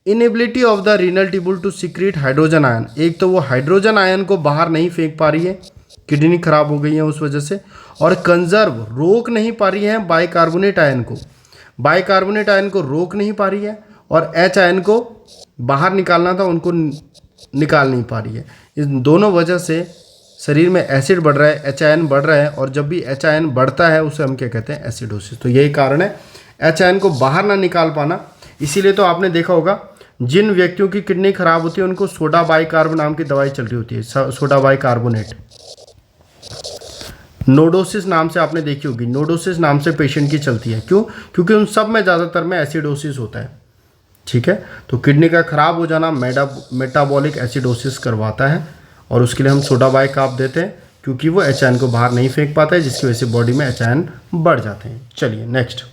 inability of the renal tubule to secrete hydrogen ion. एक तो वो हाइड्रोजन आयन को बाहर नहीं फेंक पा रही है, किडनी खराब हो गई है उस वजह से, और कंजर्व, रोक नहीं पा रही है बाइकार्बोनेट आयन को, बाइकार्बोनेट आयन को रोक नहीं पा रही है, और H आयन को बाहर निकालना था उनको निकाल नहीं पा रही है। इस दोनों वजह से शरीर में एसिड बढ़ रहा है, H आयन बढ़ रहा है, और जब भी H आयन बढ़ता है उसे हम क्या कहते हैं, एसिडोसिस। तो यही कारण है H आयन को बाहर ना निकाल पाना। इसीलिए तो आपने देखा होगा जिन व्यक्तियों की किडनी खराब होती है उनको सोडा बाइकार्ब नाम की दवाई चल रही होती है, सोडा बाइकार्बोनेट, नोडोसिस नाम से आपने देखी होगी, नोडोसिस नाम से पेशेंट की चलती है। क्यों, क्योंकि उन सब में ज़्यादातर में एसिडोसिस होता है। ठीक है, तो किडनी का खराब हो जाना मेटाबॉलिक एसिडोसिस करवाता है, और उसके लिए हम सोडा बाइकार्ब देते हैं क्योंकि वो H आयन को बाहर नहीं फेंक पाता है, जिसकी वजह से बॉडी में H आयन बढ़ जाते हैं। चलिए next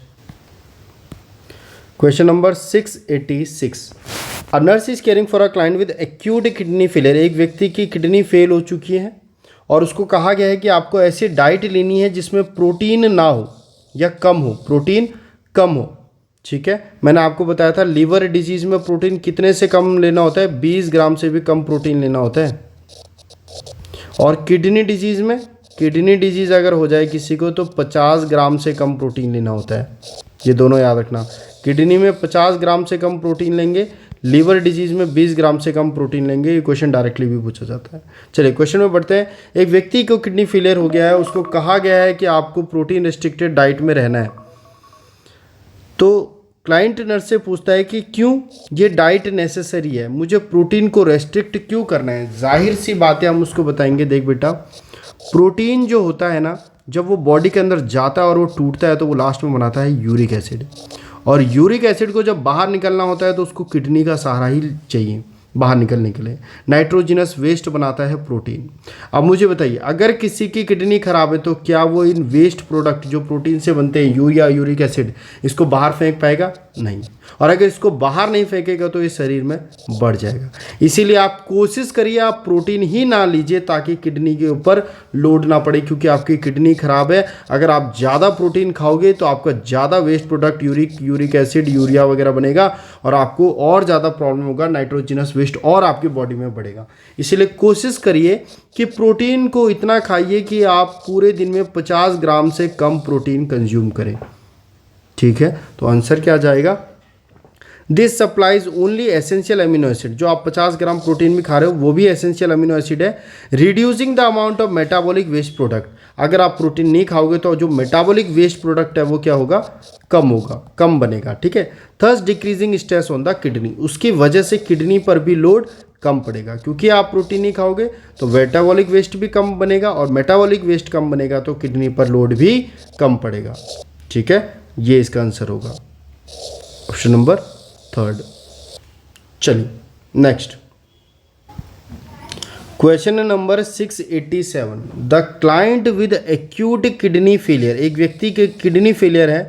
question number 686, a nurse is caring for a client with acute kidney failure. एक व्यक्ति की किडनी फेल हो चुकी है और उसको कहा गया है कि आपको ऐसी डाइट लेनी है जिसमें प्रोटीन ना हो या कम हो, प्रोटीन कम हो। ठीक है, मैंने आपको बताया था लीवर डिजीज़ में प्रोटीन कितने से कम लेना होता है, 20 ग्राम से भी कम प्रोटीन लेना होता है। और किडनी डिजीज़ में, किडनी डिजीज़ अगर हो जाए किसी को तो 50 ग्राम से कम प्रोटीन लेना होता है। ये दोनों याद रखना, किडनी में 50 ग्राम से कम प्रोटीन लेंगे, लीवर डिजीज़ में 20 ग्राम से कम प्रोटीन लेंगे। ये क्वेश्चन डायरेक्टली भी पूछा जाता है। चलिए क्वेश्चन में बढ़ते हैं। एक व्यक्ति को किडनी फेलियर हो गया है, उसको कहा गया है कि आपको प्रोटीन रिस्ट्रिक्टेड डाइट में रहना है। तो क्लाइंट नर्स से पूछता है कि क्यों ये डाइट नेसेसरी है, मुझे प्रोटीन को रेस्ट्रिक्ट क्यों करना है। जाहिर सी बात है, हम उसको बताएंगे, देख बेटा प्रोटीन जो होता है ना, जब वो बॉडी के अंदर जाता है और वो टूटता है तो वो लास्ट में बनाता है यूरिक एसिड, और यूरिक एसिड को जब बाहर निकलना होता है तो उसको किडनी का सहारा ही चाहिए बाहर निकलने के लिए। नाइट्रोजिनस वेस्ट बनाता है प्रोटीन। अब मुझे बताइए, अगर किसी की किडनी खराब है तो क्या वो इन वेस्ट प्रोडक्ट जो प्रोटीन से बनते हैं, यूरिया, यूरिक एसिड, इसको बाहर फेंक पाएगा? नहीं। और अगर इसको बाहर नहीं फेंकेगा तो ये शरीर में बढ़ जाएगा। इसीलिए आप कोशिश करिए आप प्रोटीन ही ना लीजिए ताकि किडनी के ऊपर लोड ना पड़े, क्योंकि आपकी किडनी खराब है। अगर आप ज़्यादा प्रोटीन खाओगे तो आपका ज़्यादा waste product uric acid, urea वगैरह बनेगा और आपको और ज़्यादा प्रॉब्लम होगा, नाइट्रोजिनस वेस्ट और आपकी बॉडी में बढ़ेगा। इसीलिए कोशिश करिए कि प्रोटीन को इतना खाइए कि आप पूरे दिन में 50 ग्राम से कम प्रोटीन कंज्यूम करें। ठीक है, तो आंसर क्या जाएगा? This supplies only essential amino acid. जो आप 50 ग्राम प्रोटीन भी खा रहे हो वो भी एसेंशियल अमीनो एसिड है। Reducing the amount of metabolic waste product. अगर आप प्रोटीन नहीं खाओगे तो जो मेटाबॉलिक वेस्ट प्रोडक्ट है वो क्या होगा? कम होगा, कम बनेगा। ठीक है, thus decreasing stress on the kidney. उसकी वजह से किडनी पर भी लोड कम पड़ेगा, क्योंकि आप प्रोटीन नहीं खाओगे तो मेटाबॉलिक वेस्ट भी कम बनेगा और मेटाबॉलिक वेस्ट कम बनेगा तो किडनी पर लोड भी कम पड़ेगा। ठीक है, ये इसका आंसर होगा, ऑप्शन नंबर 3। चलिए next question number 687। The client with acute kidney failure. एक व्यक्ति के किडनी फेलियर है,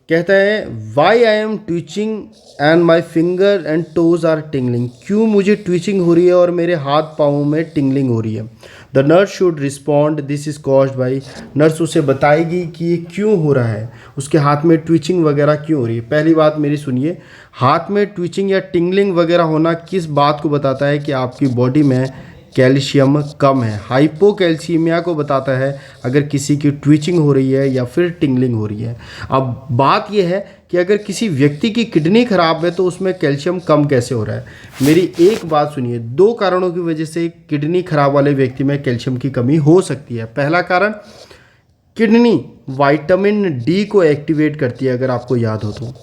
कहता है why I am twitching and my finger and toes are tingling. क्यों मुझे ट्विचिंग हो रही है और मेरे हाथ पाँव में टिंगलिंग हो रही है। The nurse should respond this is caused by. Nurse उसे बताएगी कि ये क्यों हो रहा है, उसके हाथ में ट्विचिंग वगैरह क्यों हो रही है। पहली बात मेरी सुनिए, हाथ में ट्विचिंग या टिंगलिंग वगैरह होना किस बात को बताता है? कि आपकी बॉडी में कैल्शियम कम है। हाइपोकैल्सीमिया को बताता है अगर किसी की ट्विचिंग हो रही है या फिर टिंगलिंग हो रही है। अब बात यह है कि अगर किसी व्यक्ति की किडनी खराब है तो उसमें कैल्शियम कम कैसे हो रहा है। मेरी एक बात सुनिए, 2 कारणों की वजह से किडनी खराब वाले व्यक्ति में कैल्शियम की कमी हो सकती है। पहला कारण, किडनी विटामिन डी को एक्टिवेट करती है। अगर आपको याद हो तो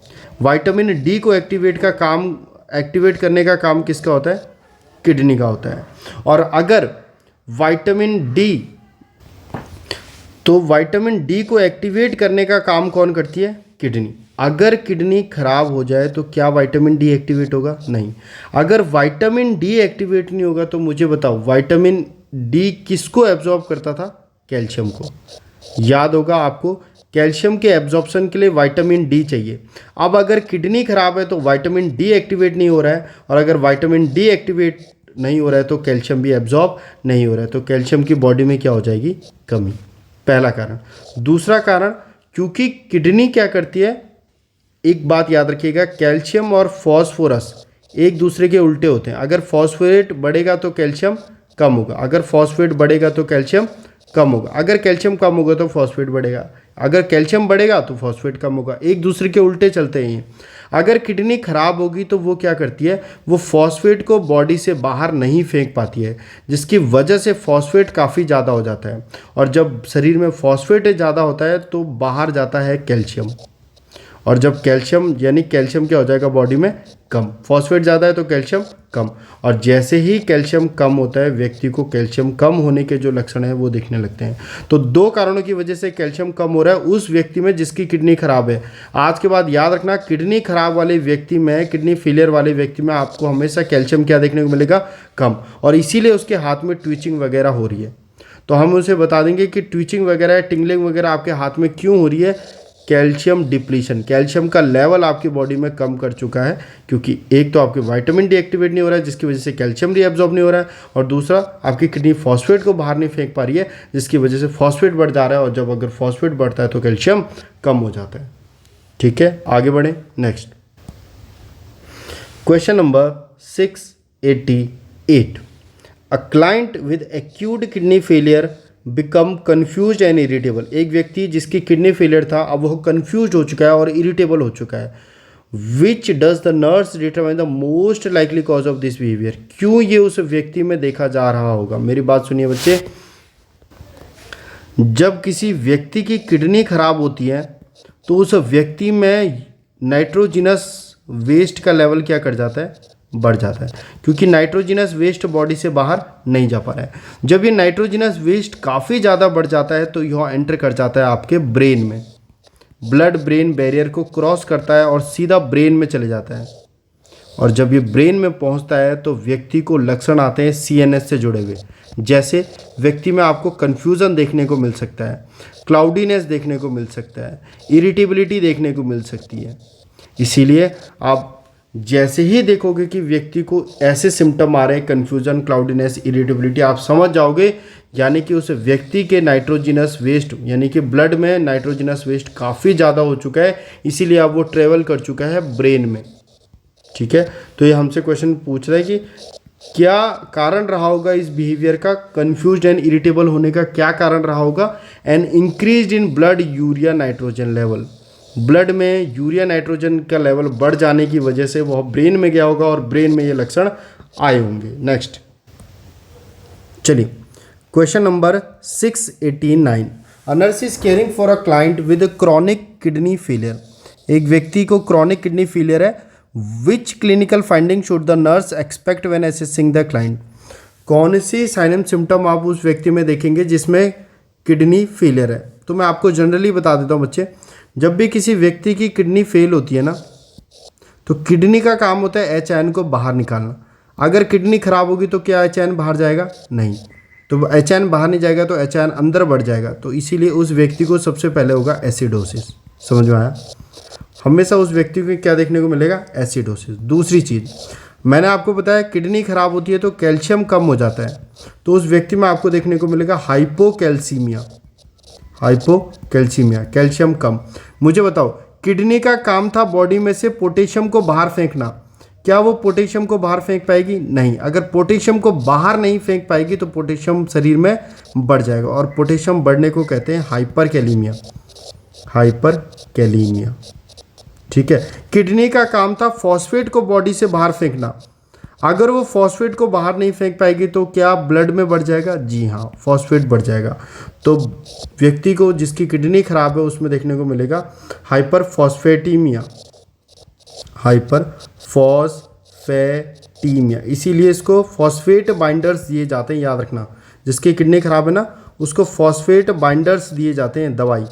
विटामिन डी को एक्टिवेट करने का काम किसका होता है? किडनी का होता है। और अगर विटामिन डी को एक्टिवेट करने का काम कौन करती है? किडनी। अगर किडनी खराब हो जाए तो क्या विटामिन डी एक्टिवेट होगा? नहीं। अगर विटामिन डी एक्टिवेट नहीं होगा तो मुझे बताओ, विटामिन डी किसको एब्जॉर्ब करता था? कैल्शियम को। याद होगा आपको, कैल्शियम के एब्जॉर्प्शन के लिए विटामिन डी चाहिए। अब अगर किडनी खराब है तो विटामिन डी एक्टिवेट नहीं हो रहा है, और अगर विटामिन डी एक्टिवेट नहीं हो रहा है तो कैल्शियम भी एब्जॉर्ब नहीं हो रहा है, तो कैल्शियम की बॉडी में क्या हो जाएगी? कमी। पहला कारण। दूसरा कारण, क्योंकि किडनी क्या करती है, एक बात याद रखिएगा, कैल्शियम और फॉस्फोरस एक दूसरे के उल्टे होते हैं। अगर फॉस्फेट बढ़ेगा तो कैल्शियम कम होगा, अगर फॉस्फेट बढ़ेगा तो कैल्शियम कम होगा, अगर कैल्शियम कम होगा तो फॉस्फेट बढ़ेगा, अगर कैल्शियम बढ़ेगा तो फॉस्फेट कम होगा। एक दूसरे के उल्टे चलते हैं। अगर किडनी खराब होगी तो वो क्या करती है, वो फॉस्फेट को बॉडी से बाहर नहीं फेंक पाती है, जिसकी वजह से फॉस्फेट काफ़ी ज़्यादा हो जाता है। और जब शरीर में फॉस्फेट ज़्यादा होता है तो बाहर जाता है कैल्शियम, और जब कैल्शियम यानी कैल्शियम क्या हो जाएगा बॉडी में? कम। फॉस्फेट ज़्यादा है तो कैल्शियम कम, और जैसे ही कैल्शियम कम होता है व्यक्ति को कैल्शियम कम होने के जो लक्षण हैं वो दिखने लगते हैं। तो 2 कारणों की वजह से कैल्शियम कम हो रहा है उस व्यक्ति में जिसकी किडनी खराब है। आज के बाद याद रखना, किडनी खराब वाले व्यक्ति में, किडनी फेलियर वाले व्यक्ति में आपको हमेशा कैल्शियम क्या देखने को मिलेगा? कम। और इसीलिए उसके हाथ में ट्विचिंग वगैरह हो रही है। तो हम उसे बता देंगे कि ट्विचिंग वगैरह, टिंगलिंग वगैरह आपके हाथ में क्यों हो रही है? कैल्शियम डिप्लीशन, कैल्शियम का लेवल आपकी बॉडी में कम कर चुका है, क्योंकि एक तो आपके विटामिन डी एक्टिवेट नहीं हो रहा है जिसकी वजह से कैल्शियम रीअब्जॉर्ब नहीं हो रहा है, और दूसरा आपकी किडनी फॉस्फेट को बाहर नहीं फेंक पा रही है जिसकी वजह से फॉस्फेट बढ़ जा रहा है, और जब अगर फॉस्फेट बढ़ता है तो कैल्शियम कम हो जाता है। ठीक है, आगे बढ़ें। Next question number 688। A client with acute kidney failure become confuse and irritable. एक व्यक्ति जिसकी किडनी फेलियर था अब वह कन्फ्यूज हो चुका है और इरिटेबल हो चुका है। Which does the nurse determine the most likely cause of this behaviour. क्यों ये उस व्यक्ति में देखा जा रहा होगा? मेरी बात सुनिए बच्चे, जब किसी व्यक्ति की किडनी खराब होती है तो उस व्यक्ति में नाइट्रोजिनस वेस्ट का लेवल क्या कर जाता है? बढ़ जाता है, क्योंकि नाइट्रोजिनस वेस्ट बॉडी से बाहर नहीं जा पा रहा है। जब ये नाइट्रोजिनस वेस्ट काफ़ी ज़्यादा बढ़ जाता है तो यह एंटर कर जाता है आपके ब्रेन में। ब्लड ब्रेन बैरियर को क्रॉस करता है और सीधा ब्रेन में चले जाता है। और जब ये ब्रेन में पहुंचता है तो व्यक्ति को लक्षण आते हैं सीएनएस से जुड़े हुए, जैसे व्यक्ति में आपको कन्फ्यूज़न देखने को मिल सकता है, क्लाउडीनेस देखने को मिल सकता है, इरिटेबिलिटी देखने को मिल सकती है। इसीलिए आप जैसे ही देखोगे कि व्यक्ति को ऐसे सिम्टम आ रहे हैं, कन्फ्यूज़न, क्लाउडीनेस, इरिटेबिलिटी, आप समझ जाओगे यानी कि उस व्यक्ति के नाइट्रोजिनस वेस्ट यानी कि ब्लड में नाइट्रोजिनस वेस्ट काफ़ी ज़्यादा हो चुका है, इसीलिए अब वो ट्रेवल कर चुका है ब्रेन में। ठीक है, तो ये हमसे क्वेश्चन पूछ रहा है कि क्या कारण रहा होगा इस बिहेवियर का, कंफ्यूज्ड एंड इरिटेबल होने का क्या कारण रहा होगा। And increase in blood urea nitrogen level, blood में यूरिया नाइट्रोजन का लेवल बढ़ जाने की वजह से वह ब्रेन में गया होगा और ब्रेन में ये लक्षण आए होंगे। नेक्स्ट चलिए, question number 689, a nurse is caring for a client with chronic kidney failure. एक व्यक्ति को क्रॉनिक किडनी फेलियर है, which clinical finding should the nurse expect when assessing the client. कौन सी साइन एंड सिम्टम आप उस व्यक्ति में देखेंगे जिसमें किडनी फेलियर है। तो मैं आपको जनरली बता देता हूँ बच्चे, जब भी किसी व्यक्ति की किडनी फेल होती है ना, तो किडनी का काम होता है HN को बाहर निकालना। अगर किडनी खराब होगी तो क्या HN बाहर जाएगा? नहीं। तो HN बाहर नहीं जाएगा तो HN अंदर बढ़ जाएगा, तो इसीलिए उस व्यक्ति को सबसे पहले होगा एसिडोसिस। समझ में आया? हमेशा उस व्यक्ति को क्या देखने को मिलेगा? एसिडोसिस। दूसरी चीज़ मैंने आपको बताया, किडनी खराब होती है तो कैल्शियम कम हो जाता है, तो उस व्यक्ति में आपको देखने को मिलेगा हाइपोकैल्सीमिया। हाइपोकैल्सीमिया, कैल्शियम कम। मुझे बताओ, किडनी का काम था बॉडी में से पोटेशियम को बाहर फेंकना, क्या वो पोटेशियम को बाहर फेंक पाएगी? नहीं। अगर पोटेशियम को बाहर नहीं फेंक पाएगी तो पोटेशियम शरीर में बढ़ जाएगा, और पोटेशियम बढ़ने को कहते हैं हाइपरकैलीमिया। हाइपरकैलीमिया, ठीक है। किडनी का काम था फॉस्फेट को बॉडी से बाहर फेंकना, अगर वो फॉस्फेट को बाहर नहीं फेंक पाएगी तो क्या ब्लड में बढ़ जाएगा? जी हाँ, फॉस्फेट बढ़ जाएगा। तो व्यक्ति को जिसकी किडनी खराब है उसमें देखने को मिलेगा हाइपरफॉस्फेटीमिया। हाइपरफॉस्फेटीमिया, इसीलिए इसको फॉस्फेट बाइंडर्स दिए जाते हैं, याद रखना। जिसकी किडनी खराब है ना, उसको फॉस्फेट बाइंडर्स दिए जाते हैं दवाई।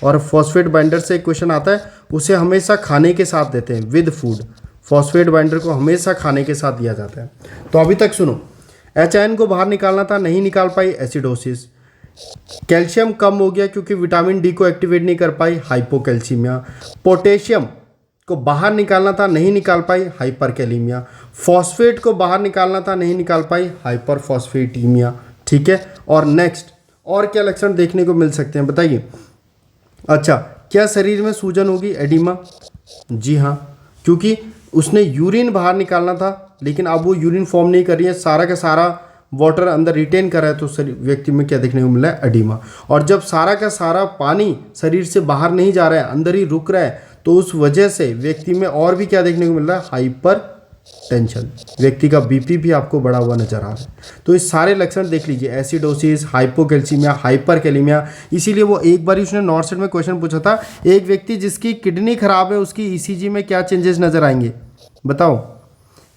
और फॉस्फेट बाइंडर से एक क्वेश्चन आता है, उसे हमेशा खाने के साथ देते हैं विद फूड। फॉस्फेट बाइंडर को हमेशा खाने के साथ दिया जाता है। तो अभी तक सुनो, HN को बाहर निकालना था, नहीं निकाल पाई, एसिडोसिस। कैल्शियम कम हो गया क्योंकि विटामिन डी को एक्टिवेट नहीं कर पाई, हाइपोकैल्सीमिया। पोटेशियम को बाहर निकालना था, नहीं निकाल पाई, हाइपरकैलीमिया। फॉस्फेट को बाहर निकालना था, नहीं निकाल पाई, हाइपरफॉस्फेटीमिया। ठीक है, और नेक्स्ट और क्या लक्षण देखने को मिल सकते हैं बताइए। अच्छा, क्या शरीर में सूजन होगी? एडिमा। जी हाँ, क्योंकि उसने यूरिन बाहर निकालना था लेकिन अब वो यूरिन फॉर्म नहीं कर रही है, सारा का सारा वाटर अंदर रिटेन कर रहा है, तो व्यक्ति में क्या देखने को मिल रहा है? एडिमा। और जब सारा का सारा पानी शरीर से बाहर नहीं जा रहा है, अंदर ही रुक रहा है, तो उस वजह से व्यक्ति में और भी क्या देखने को मिल रहा है? Hyper tension. व्यक्ति का बीपी भी आपको बढ़ा हुआ नजर आ रहा है। तो इस सारे लक्षण देख लीजिए, एसिडोसिस, हाइपोकैल्सीमिया, हाइपरकैलीमिया। इसीलिए वो एक बार उसने नॉर्थ सेट में क्वेश्चन पूछा था, एक व्यक्ति जिसकी किडनी खराब है उसकी ECG में क्या चेंजेस नजर आएंगे बताओ।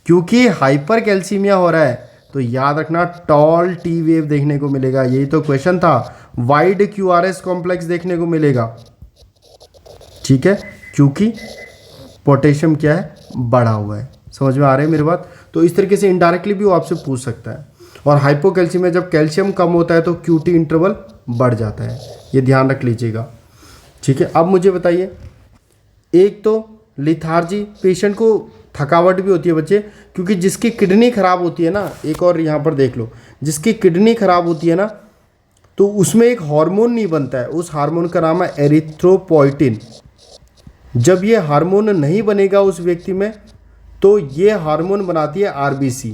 क्योंकि हाइपरकैल्सीमिया हो रहा है तो याद रखना टॉल T वेव देखने को मिलेगा, यही तो क्वेश्चन था। वाइड QRS कॉम्प्लेक्स देखने को मिलेगा, ठीक है, क्योंकि पोटेशियम क्या है? बढ़ा हुआ है। समझ में आ रही है मेरी बात? तो इस तरीके से इनडायरेक्टली भी वो आपसे पूछ सकता है। और हाइपोकैल्सीमिया में जब कैल्शियम कम होता है तो QT इंटरवल बढ़ जाता है, ये ध्यान रख लीजिएगा। ठीक है, अब मुझे बताइए, एक तो लिथार्जी, पेशेंट को थकावट भी होती है बच्चे, क्योंकि जिसकी किडनी खराब होती है ना, एक और यहाँ पर देख लो, जिसकी किडनी खराब होती है ना तो उसमें एक हार्मोन नहीं बनता है, उस हार्मोन का नाम है एरिथ्रोपोइटिन। जब ये हार्मोन नहीं बनेगा उस व्यक्ति में तो ये हार्मोन बनाती है RBC।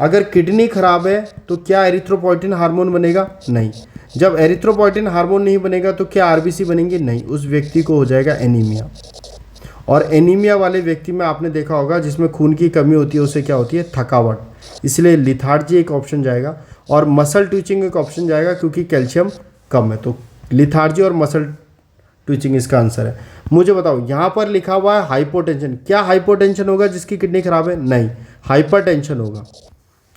अगर किडनी खराब है तो क्या एरिथ्रोपोइटिन हार्मोन बनेगा? नहीं। जब एरिथ्रोपोइटिन हार्मोन नहीं बनेगा तो क्या RBC बनेंगे? नहीं। उस व्यक्ति को हो जाएगा एनीमिया। और एनीमिया वाले व्यक्ति में आपने देखा होगा जिसमें खून की कमी होती है उसे क्या होती है? थकावट। इसलिए लिथार्जी एक ऑप्शन जाएगा और मसल ट्विचिंग एक ऑप्शन जाएगा, क्योंकि कैल्शियम कम है। तो लिथार्जी और मसल ट्विचिंग इसका आंसर है। मुझे बताओ, यहाँ पर लिखा हुआ है हाइपोटेंशन, क्या हाइपोटेंशन होगा जिसकी किडनी खराब है? नहीं, हाइपरटेंशन होगा,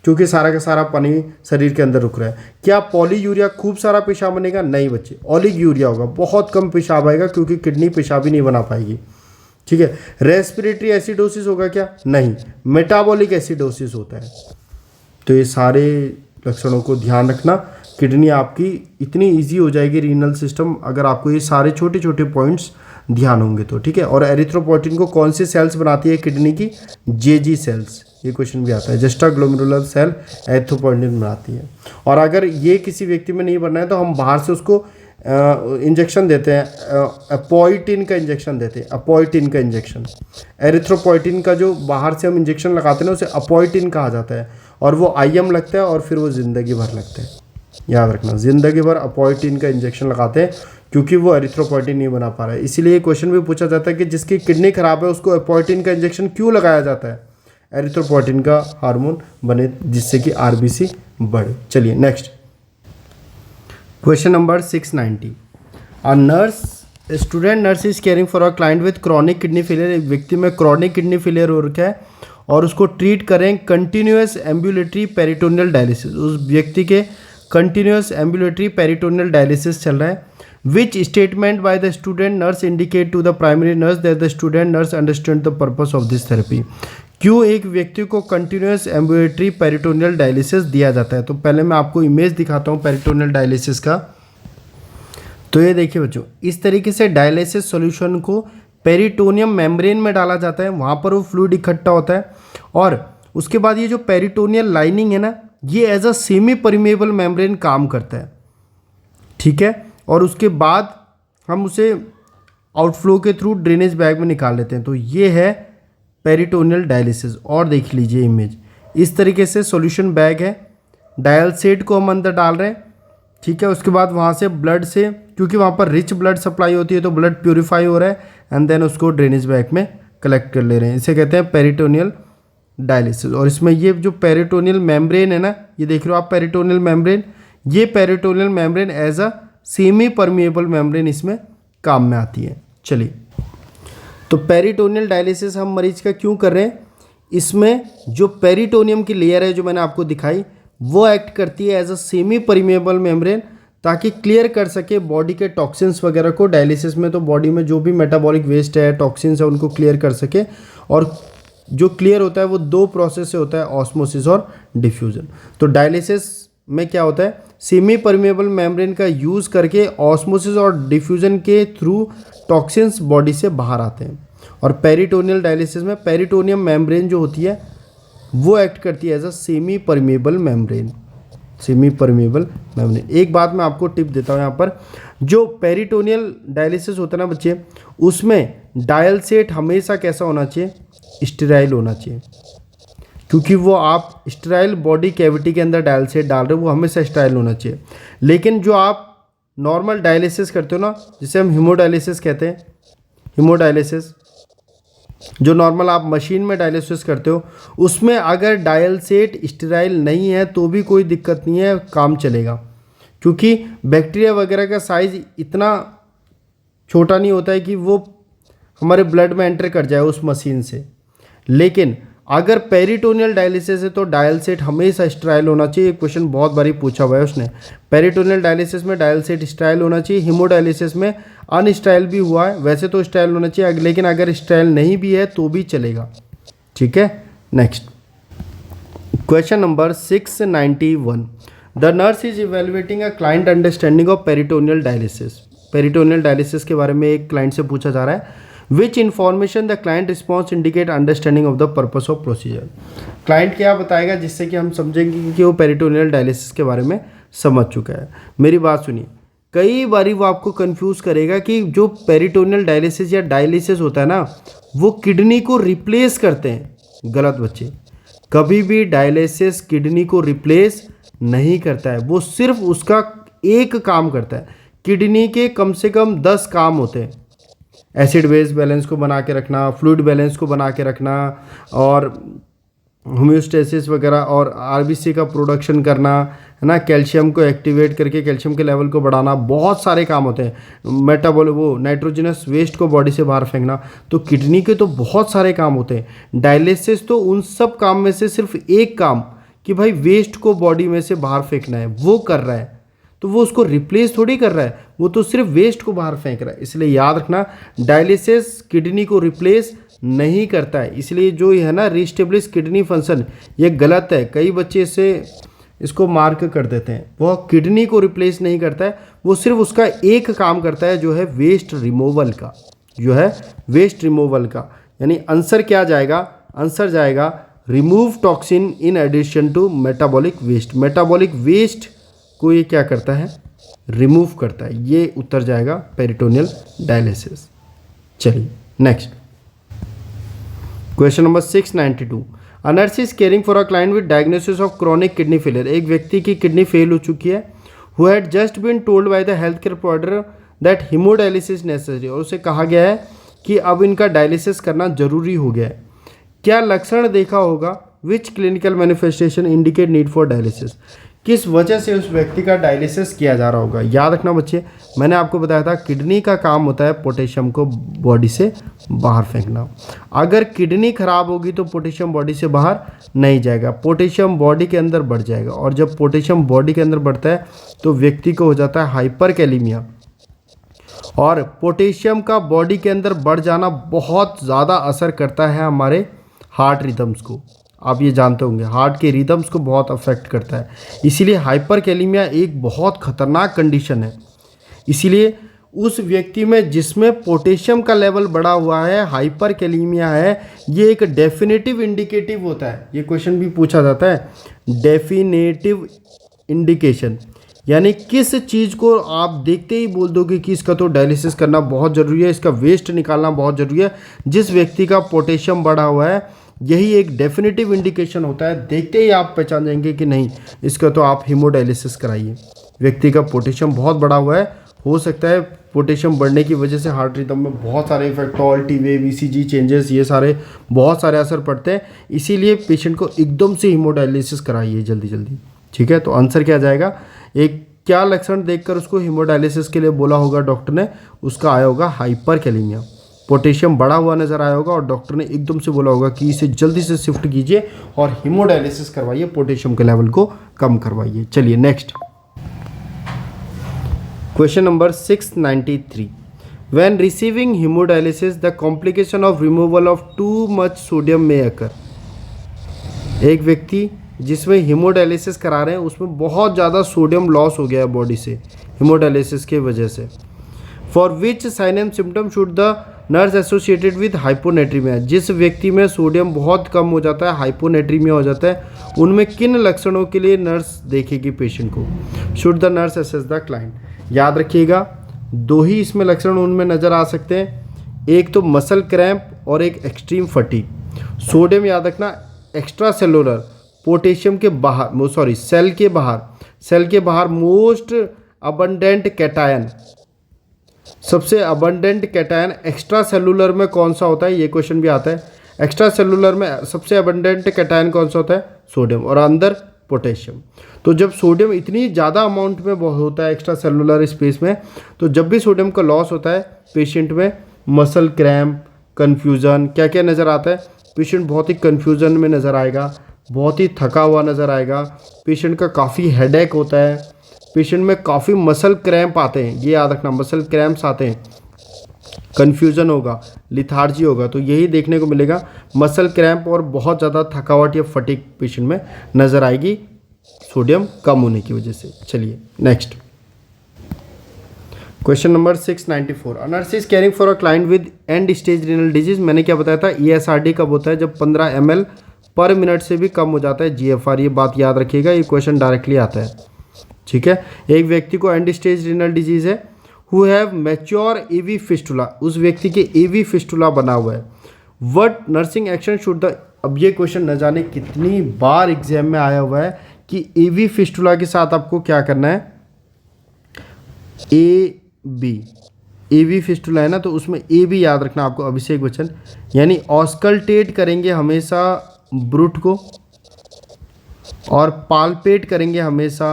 क्योंकि सारा का सारा पानी शरीर के अंदर रुक रहा है। क्या पॉलीयूरिया खूब सारा पेशाब बनेगा? नहीं बच्चे, ओलिगयूरिया होगा, बहुत कम पेशाब आएगा क्योंकि किडनी पेशाब ही नहीं बना पाएगी। ठीक है। रेस्पिरेटरी एसिडोसिस होगा क्या? नहीं। मेटाबॉलिक एसिडोसिस होता है। तो ये सारे लक्षणों को ध्यान रखना। किडनी आपकी इतनी इजी हो जाएगी, रीनल सिस्टम, अगर आपको ये सारे छोटे छोटे पॉइंट्स ध्यान होंगे तो। ठीक है। और एरिथ्रोपोइटिन को कौन सी सेल्स बनाती है किडनी की? जेजी सेल्स। ये क्वेश्चन भी आता है। जस्टा ग्लोमेरुलर सेल एरिथ्रोपोइटिन बनाती है। और अगर ये किसी व्यक्ति में नहीं बनना है तो हम बाहर से उसको इंजेक्शन देते हैं, अपोइटिन का इंजेक्शन देते हैं, अपोइटिन का इंजेक्शन। एरिथ्रोपोइटिन का जो बाहर से हम इंजेक्शन लगाते हैं ना, उसे अपोइटिन कहा जाता है। और वो आईएम लगता है और फिर वो ज़िंदगी भर लगता है। याद रखना, ज़िंदगी भर अपोइटिन का इंजेक्शन लगाते हैं क्योंकि वो एरिथ्रोपोइटिन नहीं बना पा रहा है। इसीलिए क्वेश्चन भी पूछा जाता है कि जिसकी किडनी खराब है उसको अपोइटिन का इंजेक्शन क्यों लगाया जाता है? एरिथ्रोपोइटिन का हार्मोन बने जिससे कि आरबीसी बढ़े। चलिए next question number 690। Student nurse is caring for a client with chronic kidney failure. एक व्यक्ति में क्रॉनिक किडनी फेलियर हो रखा है और उसको ट्रीट करें कंटिन्यूस एम्बुलेटरी पेरिटोनियल डायलिसिस। उस व्यक्ति के कंटिन्यूस एम्बुलेटरी पेरिटोनियल डायलिसिस चल रहा है। Which statement by the student nurse indicate to the primary nurse that the student nurse understand the purpose of this therapy. क्यों एक व्यक्ति को कंटिन्यूस एम्बुलेटरी पेरिटोनियल डायलिसिस दिया जाता है? तो पहले मैं आपको इमेज दिखाता हूँ पेरिटोनियल डायलिसिस का। तो ये देखिए बच्चों, इस तरीके से डायलिसिस सॉल्यूशन को पेरिटोनियम मेम्ब्रेन में डाला जाता है, वहाँ पर वो फ्लूइड इकट्ठा होता है और उसके बाद ये जो पेरिटोनियल लाइनिंग है ना, ये as a semi permeable membrane काम करता है। ठीक है। और उसके बाद हम उसे आउटफ्लो के थ्रू ड्रेनेज बैग में निकाल लेते हैं। तो ये है पेरिटोनियल डायलिसिस। और देख लीजिए इमेज, इस तरीके से सॉल्यूशन बैग है, डायलसेट को हम अंदर डाल रहे हैं। ठीक है। उसके बाद वहाँ से ब्लड से, क्योंकि वहाँ पर रिच ब्लड सप्लाई होती है तो ब्लड प्योरीफाई हो रहा है एंड देन उसको ड्रेनेज बैग में कलेक्ट कर ले रहे हैं। इसे कहते हैं पेरिटोनियल डायलिसिस। और इसमें ये जो पेरिटोनियल मेम्ब्रेन है ना, ये देख रहे हो आप पेरिटोनियल मेम्ब्रेन, ये peritoneal membrane as a semi permeable membrane इसमें काम में आती है। चलिए, तो पेरिटोनियल डायलिसिस हम मरीज का क्यों कर रहे हैं? इसमें जो पेरिटोनियम की लेयर है जो मैंने आपको दिखाई, वो एक्ट करती है as a semi permeable membrane ताकि क्लियर कर सके बॉडी के टॉक्सिन्स वगैरह को। डायलिसिस में तो बॉडी में जो भी मेटाबॉलिक वेस्ट है, टॉक्सिन्स है, उनको क्लियर कर सके। और जो क्लियर होता है वो दो प्रोसेस से होता है, ऑस्मोसिस और डिफ्यूजन। तो डायलिसिस में क्या होता है, सेमी परमिएबल मेम्ब्रेन का यूज़ करके ऑस्मोसिस और डिफ्यूजन के थ्रू टॉक्सिन्स बॉडी से बाहर आते हैं। और पेरिटोनियल डायलिसिस में पेरिटोनियम मेम्ब्रेन जो होती है वो एक्ट करती है as a semi permeable membrane. Semi permeable membrane. एक बात मैं आपको टिप देता हूँ यहाँ पर, जो पेरिटोनियल डायलिसिस होता है ना बच्चे, उसमें डायलसेट हमेशा कैसा होना चाहिए? स्टेराइल होना चाहिए। क्योंकि वो आप स्टेराइल बॉडी कैविटी के अंदर डायलसेट डाल रहे हो, वो हमेशा स्टेराइल होना चाहिए। लेकिन जो आप नॉर्मल डायलिसिस करते हो ना, जिसे हम हीमोडायलिसिस कहते हैं, हीमोडायलिसिस जो नॉर्मल आप मशीन में डायलिसिस करते हो, उसमें अगर डायलसेट स्टेराइल नहीं है तो भी कोई दिक्कत नहीं है, काम चलेगा। क्योंकि बैक्टीरिया वगैरह का साइज इतना छोटा नहीं होता है कि वो हमारे ब्लड में एंटर कर जाए उस मशीन से। लेकिन अगर पेरिटोनियल डायलिसिस है तो डायलसेट हमेशा स्टेराइल होना चाहिए। क्वेश्चन बहुत बारी पूछा हुआ है उसने। पेरिटोनियल डायलिसिस में डायलसेट स्टेराइल होना चाहिए, हीमोडायलिसिस में अनस्टेराइल भी हुआ है, वैसे तो स्टेराइल होना चाहिए, लेकिन अगर स्टेराइल नहीं भी है तो भी चलेगा। ठीक है। Next question number 691। The nurse is evaluating a client understanding of peritoneal dialysis. Peritoneal dialysis के बारे में एक क्लाइंट से पूछा जा रहा है। Which information the client response indicate understanding of the purpose of procedure. Client क्या बताएगा जिससे कि हम समझेंगे कि वो पेरिटोनियल डायलिसिस के बारे में समझ चुका है। मेरी बात सुनिए, कई बारी वो आपको कंफ्यूज करेगा कि जो पेरिटोनियल डायलिसिस या डायलिसिस होता है ना, वो किडनी को रिप्लेस करते हैं। गलत बच्चे, कभी भी डायलिसिस किडनी को रिप्लेस नहीं करता है, वो सिर्फ उसका एक काम करता है। किडनी के कम से कम 10 काम होते हैं। एसिड बेस बैलेंस को बना के रखना, फ्लूइड बैलेंस को बना के रखना, और होम्योस्टेसिस वगैरह, और आरबीसी का प्रोडक्शन करना, है ना, कैल्शियम को एक्टिवेट करके कैल्शियम के लेवल को बढ़ाना, बहुत सारे काम होते हैं। मेटाबॉल वो नाइट्रोजनस वेस्ट को बॉडी से बाहर फेंकना। तो किडनी के तो बहुत सारे काम होते हैं। डायलिसिस तो उन सब काम में से सिर्फ एक काम कि भाई वेस्ट को बॉडी में से बाहर फेंकना है, वो कर रहा है, तो वो उसको रिप्लेस थोड़ी कर रहा है, वो तो सिर्फ वेस्ट को बाहर फेंक रहा है। इसलिए याद रखना, डायलिसिस किडनी को रिप्लेस नहीं करता है। इसलिए जो है ना रीस्टेब्लिश किडनी फंक्शन, ये गलत है। कई बच्चे इसको मार्क कर देते हैं। वो किडनी को रिप्लेस नहीं करता है, वो सिर्फ उसका एक काम करता है जो है वेस्ट रिमूवल का, जो है वेस्ट रिमूवल का। यानी आंसर क्या जाएगा? आंसर जाएगा remove toxin in addition to metabolic waste. Metabolic waste को ये क्या करता है? रिमूव करता है। ये उत्तर जाएगा पेरिटोनियल डायलिसिस। चलिए next question number 692। A nurse is caring for a client with diagnosis of chronic kidney failure. एक व्यक्ति की किडनी फेल हो चुकी है, who had just been told by the healthcare provider that hemodialysis necessary, और उसे कहा गया है कि अब इनका डायलिसिस करना जरूरी हो गया है। क्या लक्षण देखा होगा? Which clinical manifestation indicate need for dialysis? किस वजह से उस व्यक्ति का डायलिसिस किया जा रहा होगा? याद रखना बच्चे, मैंने आपको बताया था किडनी का काम होता है पोटेशियम को बॉडी से बाहर फेंकना। अगर किडनी खराब होगी तो पोटेशियम बॉडी से बाहर नहीं जाएगा, पोटेशियम बॉडी के अंदर बढ़ जाएगा, और जब पोटेशियम बॉडी के अंदर बढ़ता है तो व्यक्ति को हो जाता है हाइपरकैलेमिया। और पोटेशियम का बॉडी के अंदर बढ़ जाना बहुत ज़्यादा असर करता है हमारे हार्ट रिदम्स को। आप ये जानते होंगे, हार्ट के रिदम्स को बहुत अफेक्ट करता है। इसीलिए हाइपरकैलेमिया एक बहुत खतरनाक कंडीशन है। इसीलिए उस व्यक्ति में जिसमें पोटेशियम का लेवल बढ़ा हुआ है, हाइपरकैलेमिया है, ये एक डेफिनेटिव इंडिकेटिव होता है। ये क्वेश्चन भी पूछा जाता है, डेफिनेटिव इंडिकेशन, यानी किस चीज़ को आप देखते ही बोल दोगे कि इसका तो डायलिसिस करना बहुत ज़रूरी है, इसका वेस्ट निकालना बहुत ज़रूरी है। जिस व्यक्ति का पोटेशियम बढ़ा हुआ है, यही एक डेफिनेटिव इंडिकेशन होता है। देखते ही आप पहचान जाएंगे कि नहीं, इसका तो आप हीमोडायलिसिस कराइए। व्यक्ति का पोटेशियम बहुत बढ़ा हुआ है, हो सकता है पोटेशियम बढ़ने की वजह से हार्ट रिदम में बहुत सारे effect, alt wave, ECG changes, ये सारे बहुत सारे असर पड़ते हैं। इसीलिए पेशेंट को एकदम से हीमोडायलिसिस कराइए जल्दी जल्दी। ठीक है, तो आंसर क्या जाएगा? एक क्या लक्षण देखकर उसको हीमोडायलिसिस के लिए बोला होगा डॉक्टर ने? उसका आया होगा हाइपरकैलेमिया, पोटेशियम बढ़ा हुआ नजर आया होगा और डॉक्टर ने एकदम से बोला होगा कि इसे जल्दी से शिफ्ट कीजिए और हीमोडायलिसिस करवाइए, पोटेशियम के लेवल को कम करवाइए। चलिए next question number 693। When receiving haemodialysis the complication of removal of too much sodium में अकर। एक व्यक्ति जिसमें हीमोडायलिसिस करा रहे हैं उसमें बहुत ज़्यादा सोडियम लॉस हो गया है बॉडी से हीमोडायलिसिस के वजह से। For which sign and symptom should the nurse associated with hyponatraemia. जिस व्यक्ति में सोडियम बहुत कम हो जाता है, हाइपोनेट्रीमिया हो जाता है, उनमें किन लक्षणों के लिए नर्स देखेगी पेशेंट को? Should the nurse assess the client. याद रखिएगा, दो ही इसमें लक्षण उनमें नज़र आ सकते हैं, एक तो मसल क्रैम्प और एक एक्सट्रीम फटीग। सोडियम याद रखना एक्स्ट्रा सेलुलर, पोटेशियम के बाहर सेल के बाहर मोस्ट अबंडेंट कैटायन, सबसे अबंडेंट कैटायन एक्स्ट्रा सेलुलर में कौन सा होता है? ये क्वेश्चन भी आता है। एक्स्ट्रा सेलुलर में सबसे अबंडेंट कैटायन कौन सा होता है? सोडियम, और अंदर पोटेशियम। तो जब सोडियम इतनी ज़्यादा अमाउंट में होता है एक्स्ट्रा सेलुलर स्पेस में, तो जब भी सोडियम का लॉस होता है पेशेंट में मसल क्रैम्प, कन्फ्यूज़न, क्या क्या नज़र आता है? पेशेंट बहुत ही कन्फ्यूज़न में नज़र आएगा, बहुत ही थका हुआ नज़र आएगा, पेशेंट का काफ़ी हेडेक होता है, पेशेंट में काफ़ी मसल क्रैम्प आते हैं। ये याद रखना, मसल क्रैम्प्स आते हैं, कन्फ्यूज़न होगा, लिथार्जी होगा, तो यही देखने को मिलेगा। मसल क्रैम्प और बहुत ज़्यादा थकावट या फटीग पेशेंट में नज़र आएगी सोडियम कम होने की वजह से। चलिए next question number 694। A nurse is caring for a client with and stage renal disease. मैंने क्या बताया था? ESRD कब होता है? जब 15 ml पर मिनट से भी कम हो जाता है GFR। ये बात याद रखिएगा, ये क्वेश्चन डायरेक्टली आता है। ठीक है, एक व्यक्ति को एंड स्टेज रीनल डिजीज है, who have mature AV fistula, उस व्यक्ति के AV फिस्टुला बना हुआ है। What nursing action should the, अब ये क्वेश्चन न जाने कितनी बार एग्जाम में आया हुआ है कि AV फिस्टुला के साथ आपको क्या करना है? AV फिस्टुला है ना, तो उसमें AB याद रखना आपको, अभिषेक बच्चन, यानी ऑस्कल्टेट करेंगे हमेशा ब्रूट को और पाल्पेट करेंगे हमेशा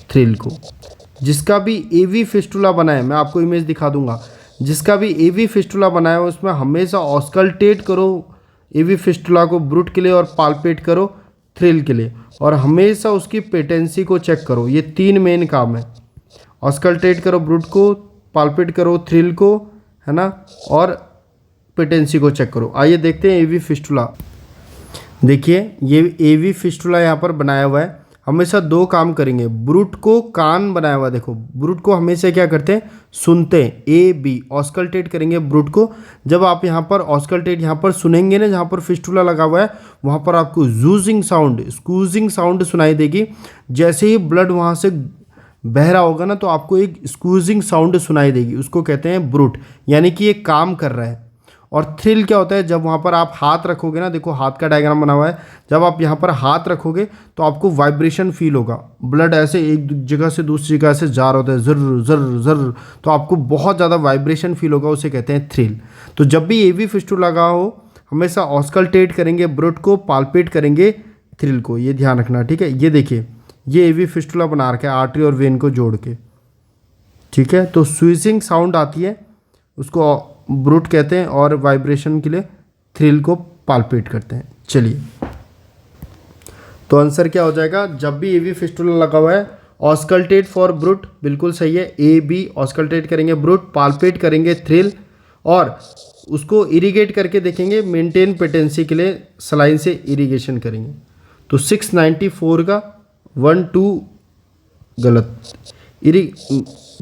थ्रिल को। जिसका भी AV फिस्टुला बना है, मैं आपको इमेज दिखा दूंगा, जिसका भी AV फिस्टुला बना है उसमें हमेशा ऑस्कल्टेट करो AV फिस्टुला को ब्रूट के लिए और पाल्पेट करो थ्रिल के लिए, और हमेशा उसकी पेटेंसी को चेक करो। ये 3 मेन काम है, ऑस्कल्टेट करो ब्रूट को, पाल्पेट करो थ्रिल को, है ना, और पेटेंसी को चेक करो। आइए देखते हैं एवी फिस्टुला। देखिए ये एवी फिस्टुला यहाँ पर बनाया हुआ है। हमेशा 2 काम करेंगे, ब्रूट को कान बनाया हुआ है, देखो ब्रूट को हमेशा क्या करते हैं, सुनते हैं, ए बी ऑस्कल्टेट करेंगे ब्रूट को। जब आप यहाँ पर ऑस्कल्टेट यहाँ पर सुनेंगे ना, जहाँ पर फिस्टुला लगा हुआ है वहाँ पर आपको जूजिंग साउंड, स्क्यूजिंग साउंड सुनाई देगी। जैसे ही ब्लड वहाँ से बह रहा होगा ना, तो आपको एक स्क्यूजिंग साउंड सुनाई देगी, उसको कहते हैं ब्रूट, यानी कि ये काम कर रहा है। और थ्रिल क्या होता है, जब वहाँ पर आप हाथ रखोगे ना, देखो हाथ का डायग्राम बना हुआ है, जब आप यहाँ पर हाथ रखोगे तो आपको वाइब्रेशन फील होगा, ब्लड ऐसे एक जगह से दूसरी जगह से जा रहा होता है, जर्र जर्र जर्र, तो आपको बहुत ज़्यादा वाइब्रेशन फील होगा, उसे कहते हैं थ्रिल। तो जब भी एवी फिस्टुला लगा हो, हमेशा ऑस्कल्टेट करेंगे ब्रूट को, पाल्पेट करेंगे थ्रिल को, ये ध्यान रखना, ठीक है। ये देखिए ये एवी फिस्टुला बना रखा है आर्टरी और वेन को जोड़ के, ठीक है। तो स्वीजिंग साउंड आती है, उसको ब्रूट कहते हैं, और वाइब्रेशन के लिए थ्रिल को पाल्पेट करते हैं। चलिए तो आंसर क्या हो जाएगा, जब भी एवी फिस्टुला लगा हुआ है ऑस्कल्टेट फॉर ब्रूट, बिल्कुल सही है, ए बी ऑस्कल्टेट करेंगे ब्रूट, पाल्पेट करेंगे थ्रिल, और उसको इरिगेट करके देखेंगे, मेंटेन पेटेंसी के लिए सलाइन से इरिगेशन करेंगे। तो 694 का 1 2 गलत।